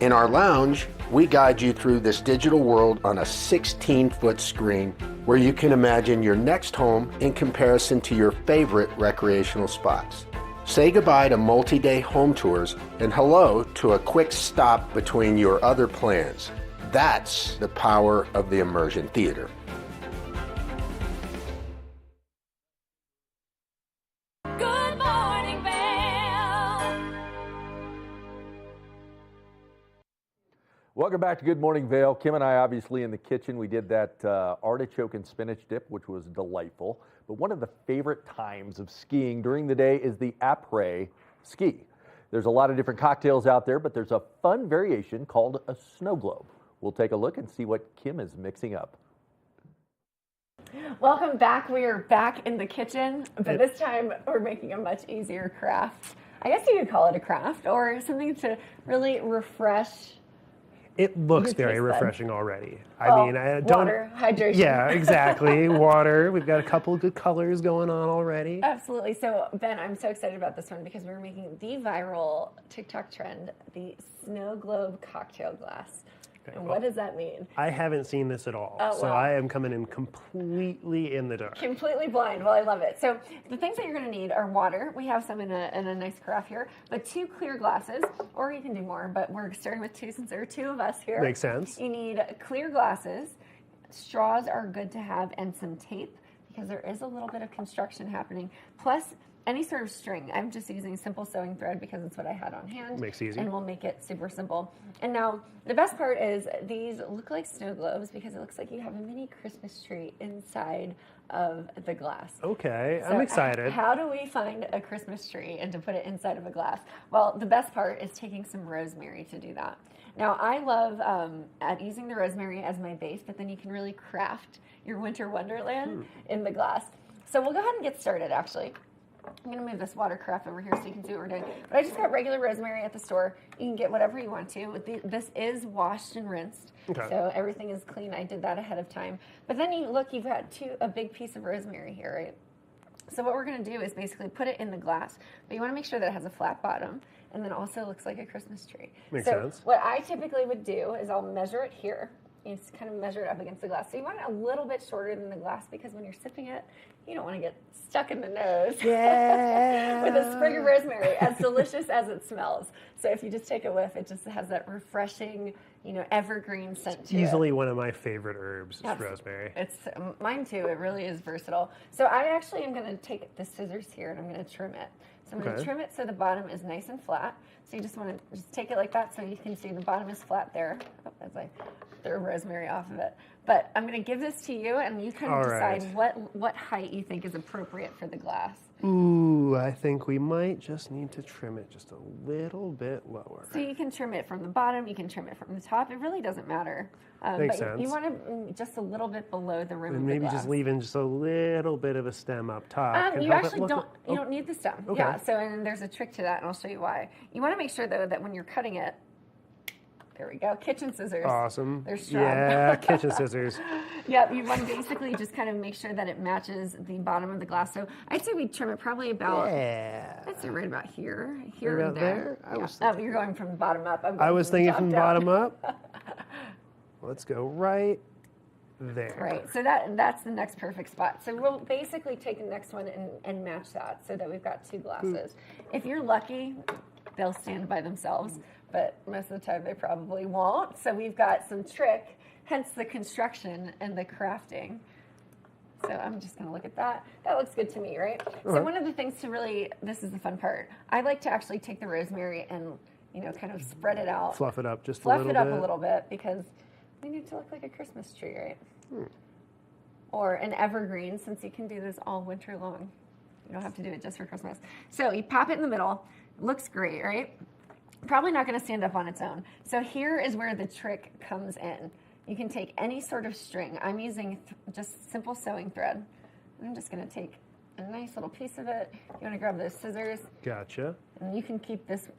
In our lounge, we guide you through this digital world on a 16-foot screen where you can imagine your next home in comparison to your favorite recreational spots. Say goodbye to multi-day home tours and hello to a quick stop between your other plans. That's the power of the Immersion Theater. Good morning, Vail. Welcome back to Good Morning Vail. Kim and I obviously in the kitchen. We did that artichoke and spinach dip, which was delightful. But one of the favorite times of skiing during the day is the après ski. There's a lot of different cocktails out there, but there's a fun variation called a snow globe. We'll take a look and see what Kim is mixing up. Welcome back. We are back in the kitchen, but this time we're making a much easier craft. I guess you could call it a craft or something to really refresh. It looks very refreshing already. I mean, I don't. Water, hydration. Yeah, exactly. Water. We've got a couple good colors going on already. Absolutely. So, Ben, I'm so excited about this one because we're making the viral TikTok trend, the snow globe cocktail glass. Okay, and what does that mean? I haven't seen this at all, so I am coming in completely in the dark. Completely blind. Well, I love it. So the things that you're going to need are water. We have some in a nice carafe here, but 2 clear glasses, or you can do more, but we're starting with 2 since there are 2 of us here. Makes sense. You need clear glasses. Straws are good to have, and some tape because there is a little bit of construction happening. Plus, any sort of string. I'm just using simple sewing thread because it's what I had on hand. Makes it easy. And we'll make it super simple. And now, the best part is these look like snow globes because it looks like you have a mini Christmas tree inside of the glass. Okay, So I'm excited. How do we find a Christmas tree and to put it inside of a glass? Well, the best part is taking some rosemary to do that. Now, I love using the rosemary as my base, but then you can really craft your winter wonderland in the glass. So we'll go ahead and get started, actually. I'm going to move this water carafe over here so you can see what we're doing. But I just got regular rosemary at the store. You can get whatever you want to. This is washed and rinsed, so everything is clean. I did that ahead of time. But then you look, you've got a big piece of rosemary here, right? So what we're going to do is basically put it in the glass, but you want to make sure that it has a flat bottom and then also looks like a Christmas tree. Makes so sense. What I typically would do is I'll measure it here. You just kind of measure it up against the glass. So you want it a little bit shorter than the glass because when you're sipping it, you don't want to get stuck in the nose. Yeah. With a sprig of rosemary, as delicious as it smells. So if you just take a whiff, it just has that refreshing, evergreen scent to it. Easily one of my favorite herbs is rosemary. It's mine too. It really is versatile. So I actually am going to take the scissors here and I'm going to trim it. So I'm going to trim it so the bottom is nice and flat. So you just want to just take it like that so you can see the bottom is flat there. Oh, as I throw rosemary off of it. But I'm going to give this to you and you kind of decide what height you think is appropriate for the glass. Ooh, I think we might just need to trim it just a little bit lower. So you can trim it from the bottom, you can trim it from the top. It really doesn't matter. Makes but sense. You want to just a little bit below the rim And of the maybe glass. just leaving just a little bit of a stem up top. You actually don't need the stem. Okay. Yeah, so and there's a trick to that and I'll show you why. You want to make sure though that when you're cutting it, there we go, kitchen scissors. Awesome. They're strong. Yeah, kitchen scissors. Yep, you want to basically just kind of make sure that it matches the bottom of the glass. So I'd say we trim it probably about, I'd say right about here, here Right and about there. there? You're going from the bottom up. I was thinking from the top bottom down. up. Let's go right there. Right, so that's the next perfect spot. So we'll basically take the next one and match that so that we've got two glasses. If you're lucky, they'll stand by themselves, but most of the time they probably won't. So we've got some trick, hence the construction and the crafting. So I'm just going to look at that. That looks good to me, right? So one of the things to really, this is the fun part, I like to actually take the rosemary and, kind of spread it out. Fluff it up just a Fluff little it up bit. a little bit because we need it to look like a Christmas tree, right? Or an evergreen, since you can do this all winter long. You don't have to do it just for Christmas. So you pop it in the middle. Looks great, right? Probably not going to stand up on its own. So here is where the trick comes in. You can take any sort of string. I'm using just simple sewing thread. I'm just going to take a nice little piece of it. You want to grab those scissors. Gotcha. And you can keep this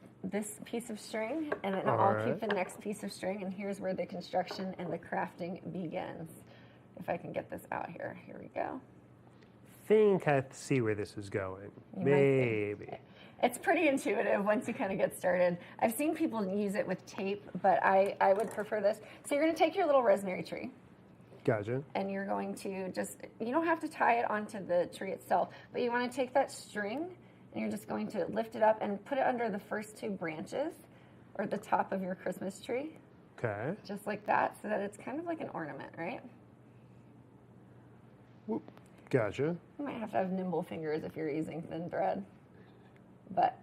piece of string, and then I'll keep the next piece of string, and here's where the construction and the crafting begins. If I can get this out here. Here we go. Think I see where this is going. Maybe. It's pretty intuitive once you kind of get started. I've seen people use it with tape, but I would prefer this. So you're going to take your little rosemary tree. Gotcha. And you're going to you don't have to tie it onto the tree itself, but you want to take that string and you're just going to lift it up and put it under the first two branches or the top of your Christmas tree. Okay. Just like that, so that it's kind of like an ornament, right? Whoop. Gotcha. You might have to have nimble fingers if you're using thin thread. But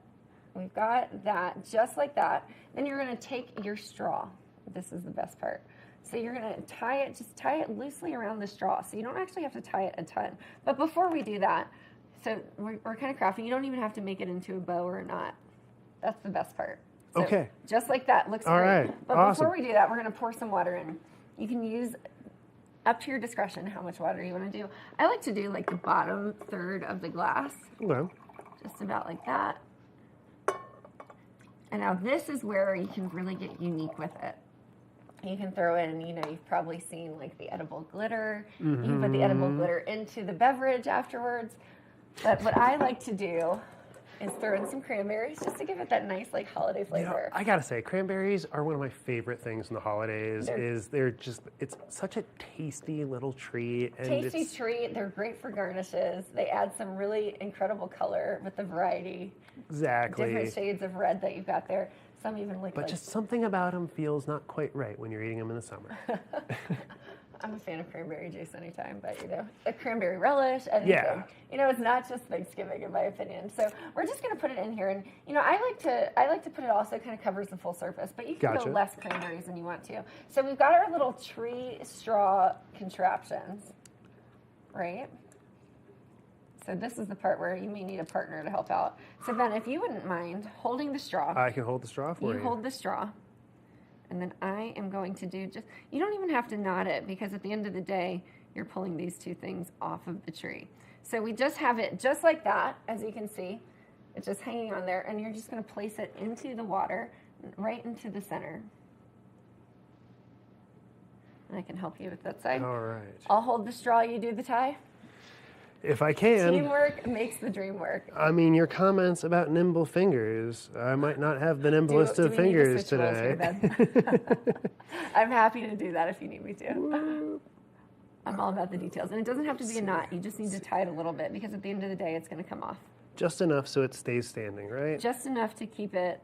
we've got that just like that. Then you're going to take your straw. This is the best part. So you're going to tie it loosely around the straw. So you don't actually have to tie it a ton. But before we do that, so we're kind of crafting. You don't even have to make it into a bow or a knot. That's the best part. So okay. Just like that. Looks all great. Right. But awesome. Before we do that, we're going to pour some water in. You can use up to your discretion how much water you want to do. I like to do like the bottom third of the glass. Okay. Just about like that. And now this is where you can really get unique with it. You can throw in, you've probably seen like the edible glitter. Mm-hmm. You can put the edible glitter into the beverage afterwards. But what I like to do is throw in some cranberries just to give it that nice like holiday flavor. I gotta say, cranberries are one of my favorite things in the holidays. It's such a tasty little treat. And Tasty treat. They're great for garnishes. They add some really incredible color with the variety. Exactly. Different shades of red that you've got there. Some even look But just something about them feels not quite right when you're eating them in the summer. I'm a fan of cranberry juice anytime, but a cranberry relish, anything. Yeah. It's not just Thanksgiving in my opinion. So we're just gonna put it in here, and I like to put it also kind of covers the full surface, but you can go less cranberries than you want to. So we've got our little tree straw contraptions, right? So this is the part where you may need a partner to help out. So Ben, if you wouldn't mind holding the straw. I can hold the straw for you. You hold the straw. And then I am going to do you don't even have to knot it because at the end of the day, you're pulling these two things off of the tree. So we just have it just like that, as you can see. It's just hanging on there, and you're just going to place it into the water, right into the center. And I can help you with that side. All right. I'll hold the straw, you do the tie. If I can. Teamwork makes the dream work. I mean, your comments about nimble fingers. I might not have the nimblest of fingers today. I'm happy to do that if you need me to. I'm all about the details. And it doesn't have to be a knot. You just need to tie it a little bit because at the end of the day, it's going to come off. Just enough so it stays standing, right? Just enough to keep it,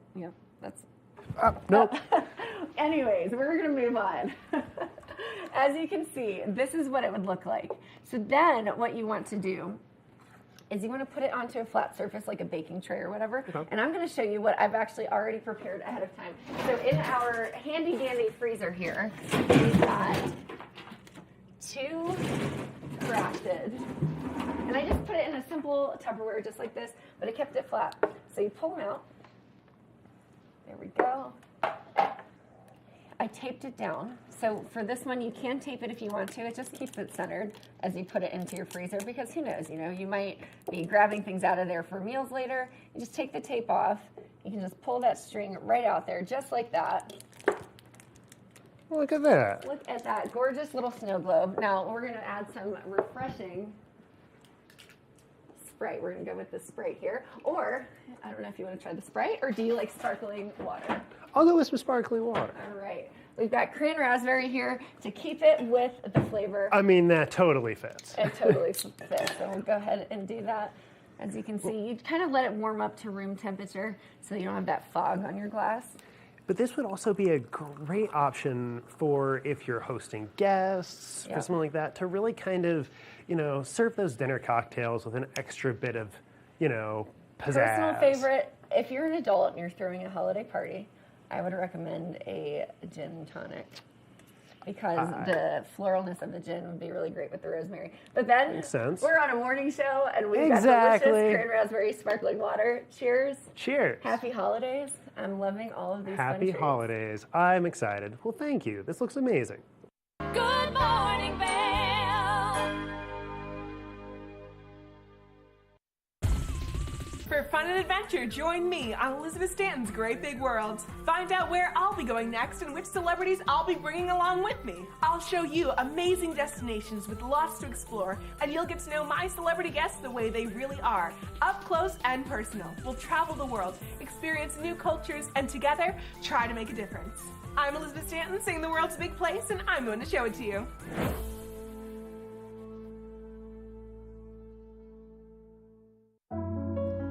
that's... Nope. Anyways, we're going to move on. As you can see, this is what it would look like. So then what you want to do is you want to put it onto a flat surface like a baking tray or whatever. Okay. And I'm going to show you what I've actually already prepared ahead of time. So in our handy dandy freezer here, we've got 2 crafted. And I just put it in a simple Tupperware just like this, but I kept it flat. So you pull them out. There we go. I taped it down. So for this one, you can tape it if you want to. It just keeps it centered as you put it into your freezer because who knows, you might be grabbing things out of there for meals later. You just take the tape off. You can just pull that string right out there just like that. Look at that. Look at that gorgeous little snow globe. Now we're going to add some refreshing Sprite. We're going to go with the Sprite here. Or, I don't know if you want to try the Sprite, or do you like sparkling water? I'll go with some sparkling water. All right. We've got cran raspberry here to keep it with the flavor. I mean, that totally fits. It totally fits. So we'll go ahead and do that. As you can see, you kind of let it warm up to room temperature so you don't have that fog on your glass. But this would also be a great option for if you're hosting guests, for something like that, to really kind of, serve those dinner cocktails with an extra bit of, pizzazz. Personal favorite, if you're an adult and you're throwing a holiday party, I would recommend a gin tonic because the floralness of the gin would be really great with the rosemary. But then makes sense. We're on a morning show and we've got delicious cran raspberry sparkling water. Cheers. Cheers. Happy holidays. I'm loving all of these Happy holidays. I'm excited. Well, thank you. This looks amazing. Good morning, Vail. For fun and adventure, join me on Elizabeth Stanton's Great Big World. Find out where I'll be going next and which celebrities I'll be bringing along with me. I'll show you amazing destinations with lots to explore, and you'll get to know my celebrity guests the way they really are, up close and personal. We'll travel the world, experience new cultures, and together, try to make a difference. I'm Elizabeth Stanton, saying the world's a big place, and I'm going to show it to you.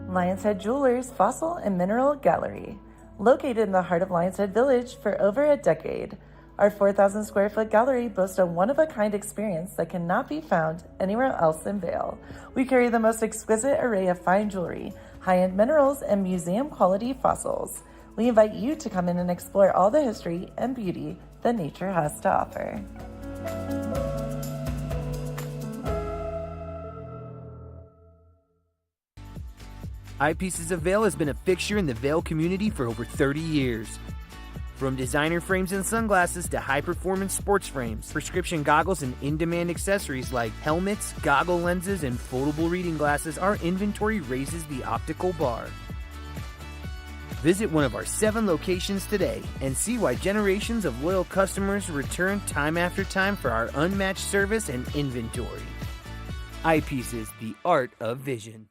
Lions Head Jewelers Fossil and Mineral Gallery. Located in the heart of Lions Head Village for over a decade, our 4,000 square foot gallery boasts a one-of-a-kind experience that cannot be found anywhere else in Vail. We carry the most exquisite array of fine jewelry, high-end minerals, and museum-quality fossils. We invite you to come in and explore all the history and beauty that nature has to offer. Eyepieces of Vail has been a fixture in the Vail community for over 30 years. From designer frames and sunglasses to high-performance sports frames, prescription goggles, and in-demand accessories like helmets, goggle lenses, and foldable reading glasses, our inventory raises the optical bar. Visit one of our 7 locations today and see why generations of loyal customers return time after time for our unmatched service and inventory. Eyepieces, the art of vision.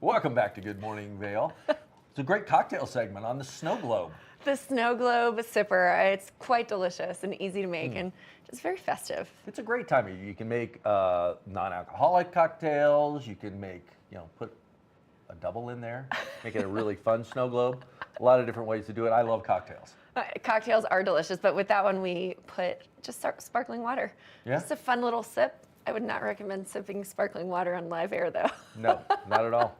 Welcome back to Good Morning Vail. It's a great cocktail segment on the snow globe. The snow globe sipper. It's quite delicious and easy to make and just very festive. It's a great time of year. You can make non-alcoholic cocktails. You can make, put a double in there, make it a really fun snow globe. A lot of different ways to do it. I love cocktails. Cocktails are delicious, but with that one we put just sparkling water. Yeah. Just a fun little sip. I would not recommend sipping sparkling water on live air though. No, not at all.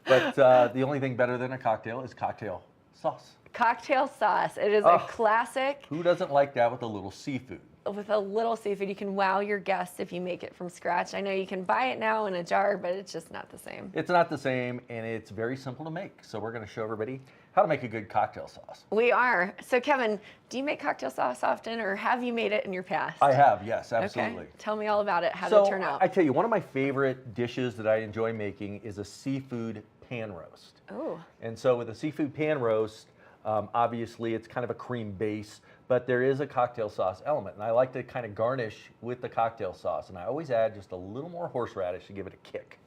But the only thing better than a cocktail is cocktail sauce. Cocktail sauce. It is a classic. Who doesn't like that with a little seafood? With a little seafood, you can wow your guests if you make it from scratch. I know you can buy it now in a jar, but it's just not the same. It's not the same, and it's very simple to make. So we're going to show everybody how to make a good cocktail sauce. We are. So Kevin, do you make cocktail sauce often, or have you made it in your past? I have, yes, absolutely. Okay. Tell me all about it. How did it turn out? I tell you, one of my favorite dishes that I enjoy making is a seafood pan roast. Oh. And so with a seafood pan roast, obviously it's kind of a cream base, but there is a cocktail sauce element. And I like to kind of garnish with the cocktail sauce. And I always add just a little more horseradish to give it a kick.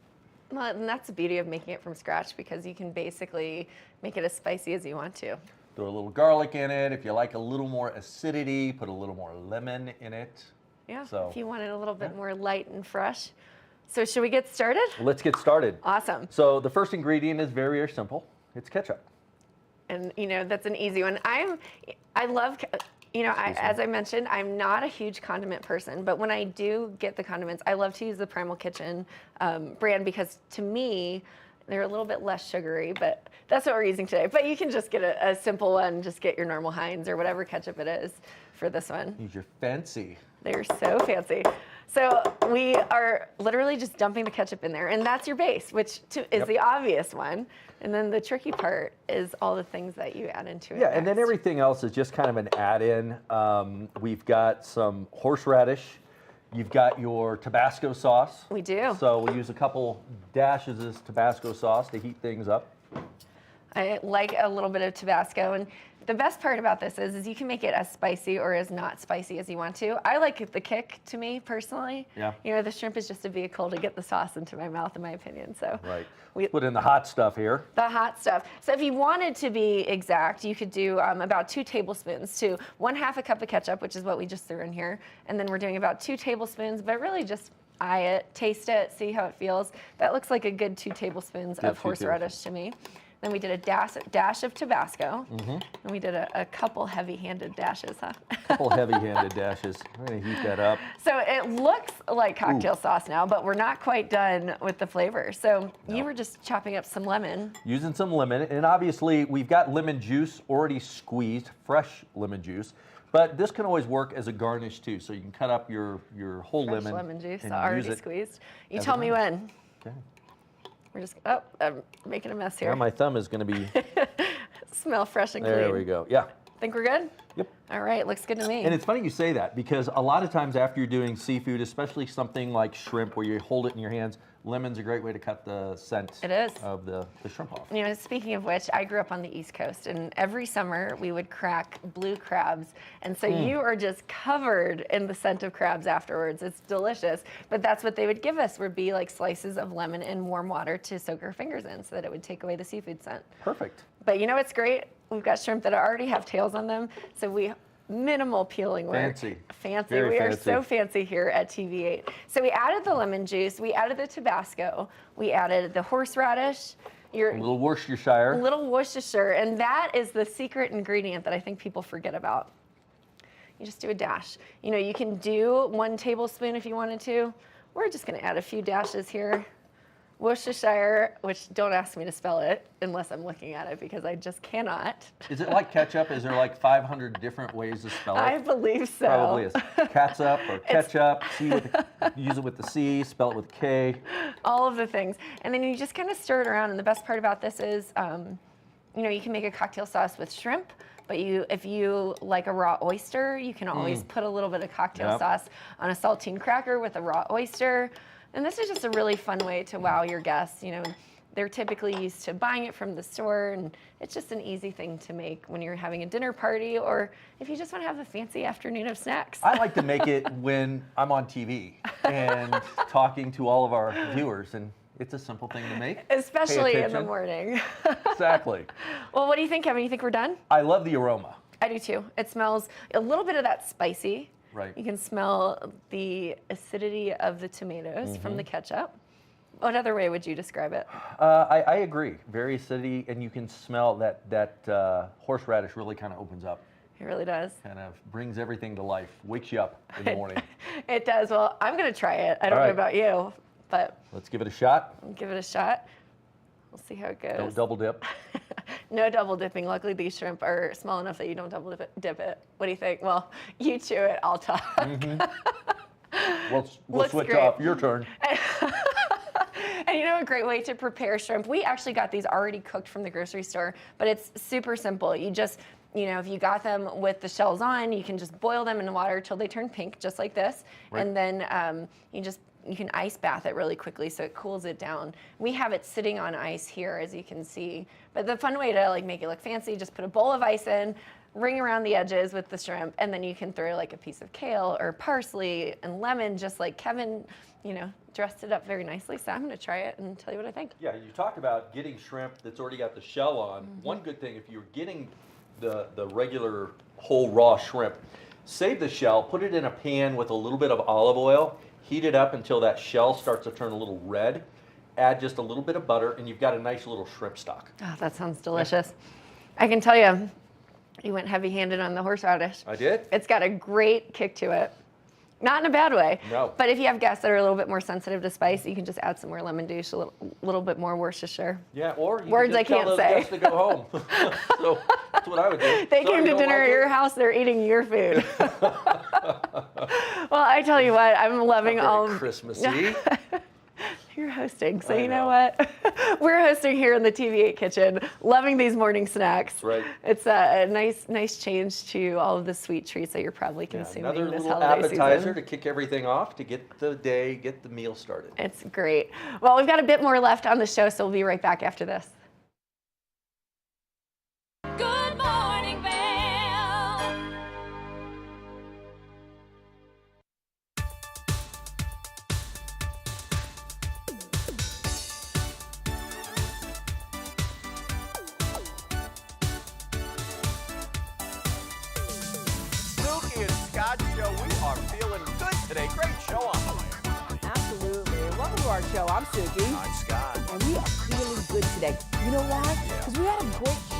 Well, and that's the beauty of making it from scratch, because you can basically make it as spicy as you want to. Throw a little garlic in it. If you like a little more acidity, put a little more lemon in it. Yeah, so, if you want it a little bit more light and fresh. So should we get started? Let's get started. Awesome. So the first ingredient is very, very simple. It's ketchup. And that's an easy one. I love, as I mentioned, I'm not a huge condiment person, but when I do get the condiments, I love to use the Primal Kitchen brand, because to me, they're a little bit less sugary, but that's what we're using today. But you can just get a simple one, just get your normal Heinz or whatever ketchup it is for this one. Use your fancy. They're so fancy. So we are literally just dumping the ketchup in there, and that's your base, which is the obvious one. And then the tricky part is all the things that you add into it. Yeah, and then everything else is just kind of an add-in. We've got some horseradish. You've got your Tabasco sauce. We do. So we use a couple dashes of this Tabasco sauce to heat things up. I like a little bit of Tabasco, and the best part about this is you can make it as spicy or as not spicy as you want to. I like the kick, to me personally. Yeah. The shrimp is just a vehicle to get the sauce into my mouth, in my opinion. So right. We put in the hot stuff here. The hot stuff. So if you wanted to be exact, you could do about 2 tablespoons to 1/2 a cup of ketchup, which is what we just threw in here, and then we're doing about 2 tablespoons, but really just eye it, taste it, see how it feels. That looks like a good 2 tablespoons of horseradish to me. Then we did a dash of Tabasco, and we did a couple heavy-handed dashes, huh? Couple heavy-handed dashes. We're gonna heat that up. So it looks like cocktail sauce now, but we're not quite done with the flavor. So you were just chopping up some lemon. Using some lemon, and obviously we've got lemon juice already squeezed, fresh lemon juice. But this can always work as a garnish too. So you can cut up your whole Fresh lemon juice and already use it squeezed. You as tell a me garnish. when. Okay. We're just, I'm making a mess here. Now my thumb is going to be. Smell fresh and clean. There we go. Yeah. Think we're good? Yep. All right, looks good to me. And it's funny you say that, because a lot of times after you're doing seafood, especially something like shrimp where you hold it in your hands, lemon's a great way to cut the scent of the shrimp off. Speaking of which, I grew up on the East Coast, and every summer we would crack blue crabs. And so you are just covered in the scent of crabs afterwards. It's delicious. But that's what they would give us, would be like slices of lemon in warm water to soak our fingers in so that it would take away the seafood scent. Perfect. But you know what's great? We've got shrimp that already have tails on them, so minimal peeling work. Fancy. Very we are fancy. so fancy here at TV8. So we added the lemon juice, we added the Tabasco, we added the horseradish, A little Worcestershire. little Worcestershire, and that is the secret ingredient that I think people forget about. You just do a dash. You can do 1 tablespoon if you wanted to. We're just going to add a few dashes here. Worcestershire, which don't ask me to spell it unless I'm looking at it, because I just cannot. Is it like ketchup? Is there like 500 different ways to spell it? I believe so. Probably is. Catsup or ketchup. Use it with the C, spell it with K. All of the things. And then you just kind of stir it around. And the best part about this is, you can make a cocktail sauce with shrimp, but if you like a raw oyster, you can always put a little bit of cocktail sauce on a saltine cracker with a raw oyster. And this is just a really fun way to wow your guests. They're typically used to buying it from the store, and it's just an easy thing to make when you're having a dinner party, or if you just want to have a fancy afternoon of snacks. I like to make it when I'm on TV and talking to all of our viewers, and It's a simple thing to make. Especially Pay in the attention. morning. Exactly. Well, what do you think, Kevin? You think we're done? I love the aroma. I do too. It smells a little bit of that spicy. Right. You can smell the acidity of the tomatoes from the ketchup. What other way would you describe it? I agree. Very acidity, and you can smell that horseradish really kind of opens up. It really does. Kind of brings everything to life, wakes you up in the morning. It does. Well, I'm going to try it. I don't All know right. about you, but Let's give it a shot. I'll give it a shot. We'll see how it goes. Don't double dip. No double dipping. Luckily, these shrimp are small enough that you don't double dip it. What do you think? Well, you chew it, I'll talk. We'll Looks switch great. off. Your turn. And you know a great way to prepare shrimp? We actually got these already cooked from the grocery store, but it's super simple. You just, if you got them with the shells on, you can just boil them in water till they turn pink, just like this. Right. And then you can ice bath it really quickly so it cools it down. We have it sitting on ice here, as you can see. But the fun way to make it look fancy, just put a bowl of ice in, ring around the edges with the shrimp, and then you can throw a piece of kale or parsley and lemon, just like Kevin, dressed it up very nicely. So I'm going to try it and tell you what I think. Yeah, you talked about getting shrimp that's already got the shell on. One good thing, if you're getting the regular whole raw shrimp, save the shell, put it in a pan with a little bit of olive oil, heat it up until that shell starts to turn a little red, add just a little bit of butter, and you've got a nice little shrimp stock. Oh, that sounds delicious. I can tell you, you went heavy-handed on the horseradish. I did? It's got a great kick to it. Not in a bad way. No. But if you have guests that are a little bit more sensitive to spice, you can just add some more lemon douche, a little bit more Worcestershire. Yeah, or you Words can I just tell can't those say. guests to go home. So that's what I would do. They Sorry, came you to don't dinner like at it? your house, they're eating your food. Well, I tell you what, I'm loving Not all very Christmassy. You're hosting, so I you know know. what? We're hosting here in the TV8 kitchen, loving these morning snacks. Right. It's a nice change to all of the sweet treats that you're probably Yeah, consuming another this little holiday appetizer season. to kick everything off, to get the meal started. It's great. Well, we've got a bit more left on the show, so we'll be right back after this. Good morning, Vail. Snooki and Scott Show, we are feeling good today. Great show on the way. Absolutely. Welcome to our show. I'm Suki. Hi, Scott. And we are feeling good today. You know why? Because we had a great show.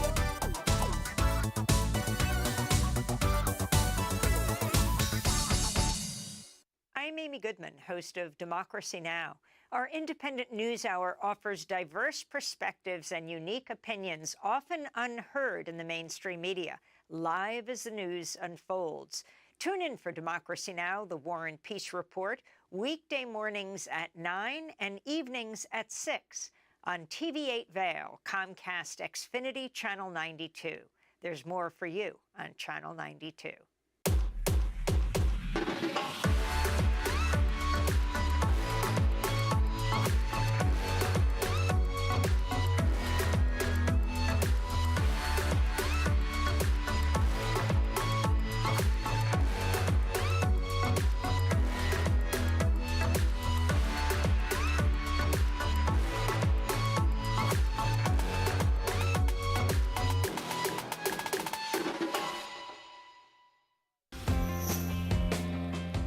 I'm Amy Goodman, host of Democracy Now! Our independent news hour offers diverse perspectives and unique opinions, often unheard in the mainstream media, live as the news unfolds. Tune in for Democracy Now!, the War and Peace Report, weekday mornings at 9 and evenings at 6 on TV8 Vail, Comcast Xfinity Channel 92. There's more for you on Channel 92.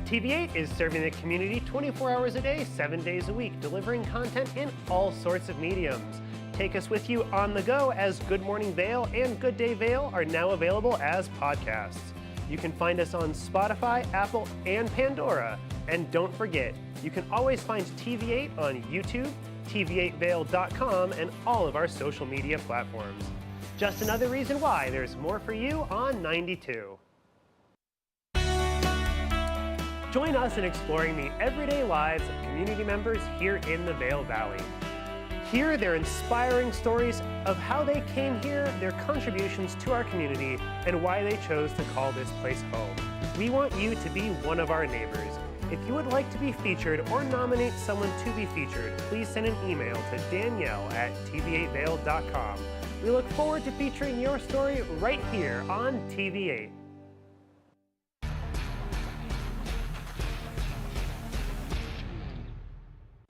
TV8 is serving the community 24 hours a day, 7 days a week, delivering content in all sorts of mediums. Take us with you on the go, as Good Morning Vail and Good Day Vail are now available as podcasts. You can find us on Spotify, Apple, and Pandora. And don't forget, you can always find TV8 on YouTube, tv8vail.com, and all of our social media platforms. Just another reason why there's more for you on 92. Join us in exploring the everyday lives of community members here in the Vail Valley. Hear their inspiring stories of how they came here, their contributions to our community, and why they chose to call this place home. We want you to be one of our neighbors. If you would like to be featured or nominate someone to be featured, please send an email to Danielle@tv8vail.com. We look forward to featuring your story right here on TV8.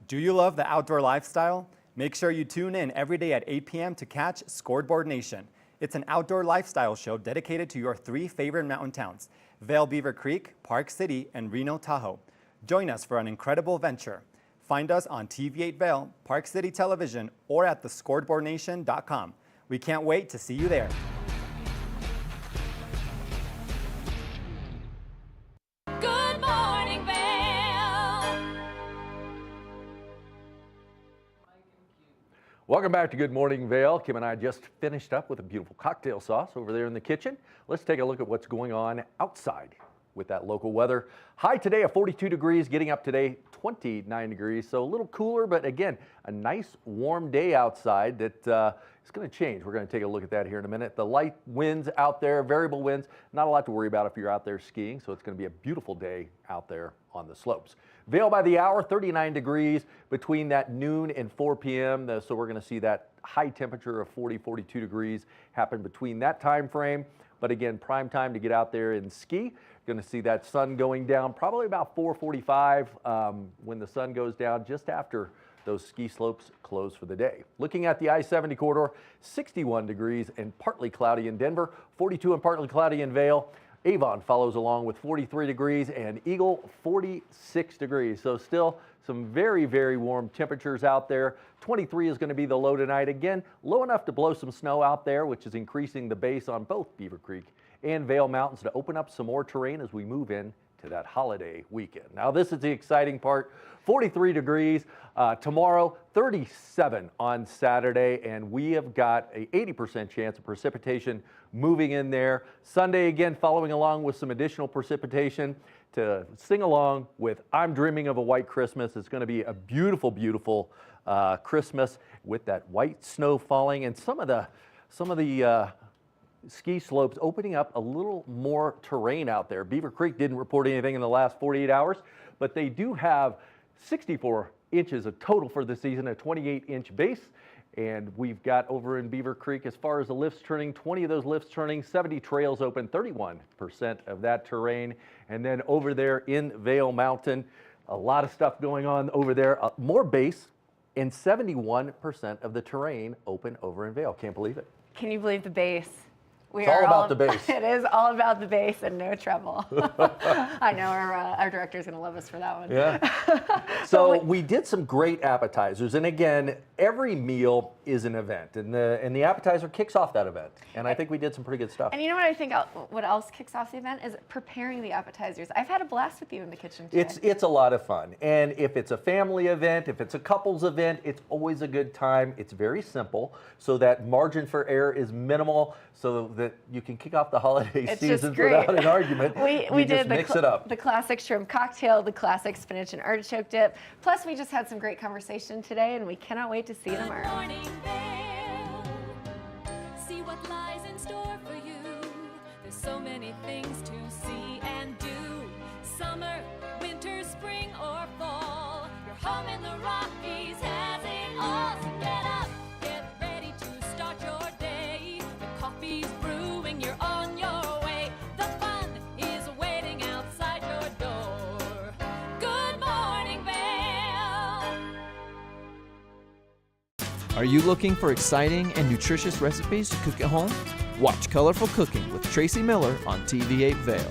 Do you love the outdoor lifestyle? Make sure you tune in every day at 8 p.m. to catch Scoreboard Nation. It's an outdoor lifestyle show dedicated to your 3 favorite mountain towns, Vail, Beaver Creek, Park City, and Reno, Tahoe. Join us for an incredible venture. Find us on TV8 Vail, Park City Television, or at thescoreboardnation.com. We can't wait to see you there. Good morning, Vail. Welcome back to Good Morning Vail. Kim and I just finished up with a beautiful cocktail sauce over there in the kitchen. Let's take a look at what's going on outside with that local weather. High today of 42 degrees, getting up today 29 degrees, so a little cooler, but again, a nice warm day outside that is going to change. We're going to take a look at that here in a minute. The light winds out there, variable winds, not a lot to worry about if you're out there skiing, so it's going to be a beautiful day out there on the slopes. Vail by the hour, 39 degrees between that noon and 4 p.m. So we're going to see that high temperature of 40, 42 degrees happen between that time frame. But again, prime time to get out there and ski. Going to see that sun going down probably about 4:45 when the sun goes down just after those ski slopes close for the day. Looking at the I-70 corridor, 61 degrees and partly cloudy in Denver, 42 and partly cloudy in Vail. Avon follows along with 43 degrees and Eagle 46 degrees. So still some very, very warm temperatures out there. 23 is going to be the low tonight. Again, low enough to blow some snow out there, which is increasing the base on both Beaver Creek and Vail Mountains to open up some more terrain as we move in to that holiday weekend. Now this is the exciting part. 43 degrees tomorrow, 37 on Saturday, and we have got a 80% chance of precipitation moving in there. Sunday again following along with some additional precipitation to sing along with I'm Dreaming of a White Christmas. It's going to be a beautiful, beautiful Christmas with that white snow falling and some of the ski slopes opening up a little more terrain out there. Beaver Creek didn't report anything in the last 48 hours, but they do have 64 inches of total for the season, a 28-inch base. And we've got over in Beaver Creek, as far as the lifts turning, 20 of those lifts turning, 70 trails open, 31% of that terrain. And then over there in Vail Mountain, a lot of stuff going on over there, more base, and 71% of the terrain open over in Vail. Can't believe it. Can you believe the base? It's all about the base. It is all about the base and no trouble. I know our director's going to love us for that one. Yeah. So we did some great appetizers, and again, every meal is an event, and the appetizer kicks off that event. And I think we did some pretty good stuff. And you know what I think? What else kicks off the event is preparing the appetizers. I've had a blast with you in the kitchen today. It's a lot of fun, and if it's a family event, if it's a couples event, it's always a good time. It's very simple, so that margin for error is minimal, so that you can kick off the holiday seasons without an argument. We did mix it up. The classic shrimp cocktail, the classic spinach and artichoke dip. Plus, we just had some great conversation today, and we cannot wait to see you tomorrow. Good morning, Vail. See what lies in store for you. There's so many things to see and do. Summer, winter, spring, or fall. Your home in the Rockies has it all. So get up, get ready to start your day. The coffee's brewing, you're on your way. The fun is waiting outside your door. Good morning, Vail. Are you looking for exciting and nutritious recipes to cook at home? Watch Colorful Cooking with Tracy Miller on TV8 Vail.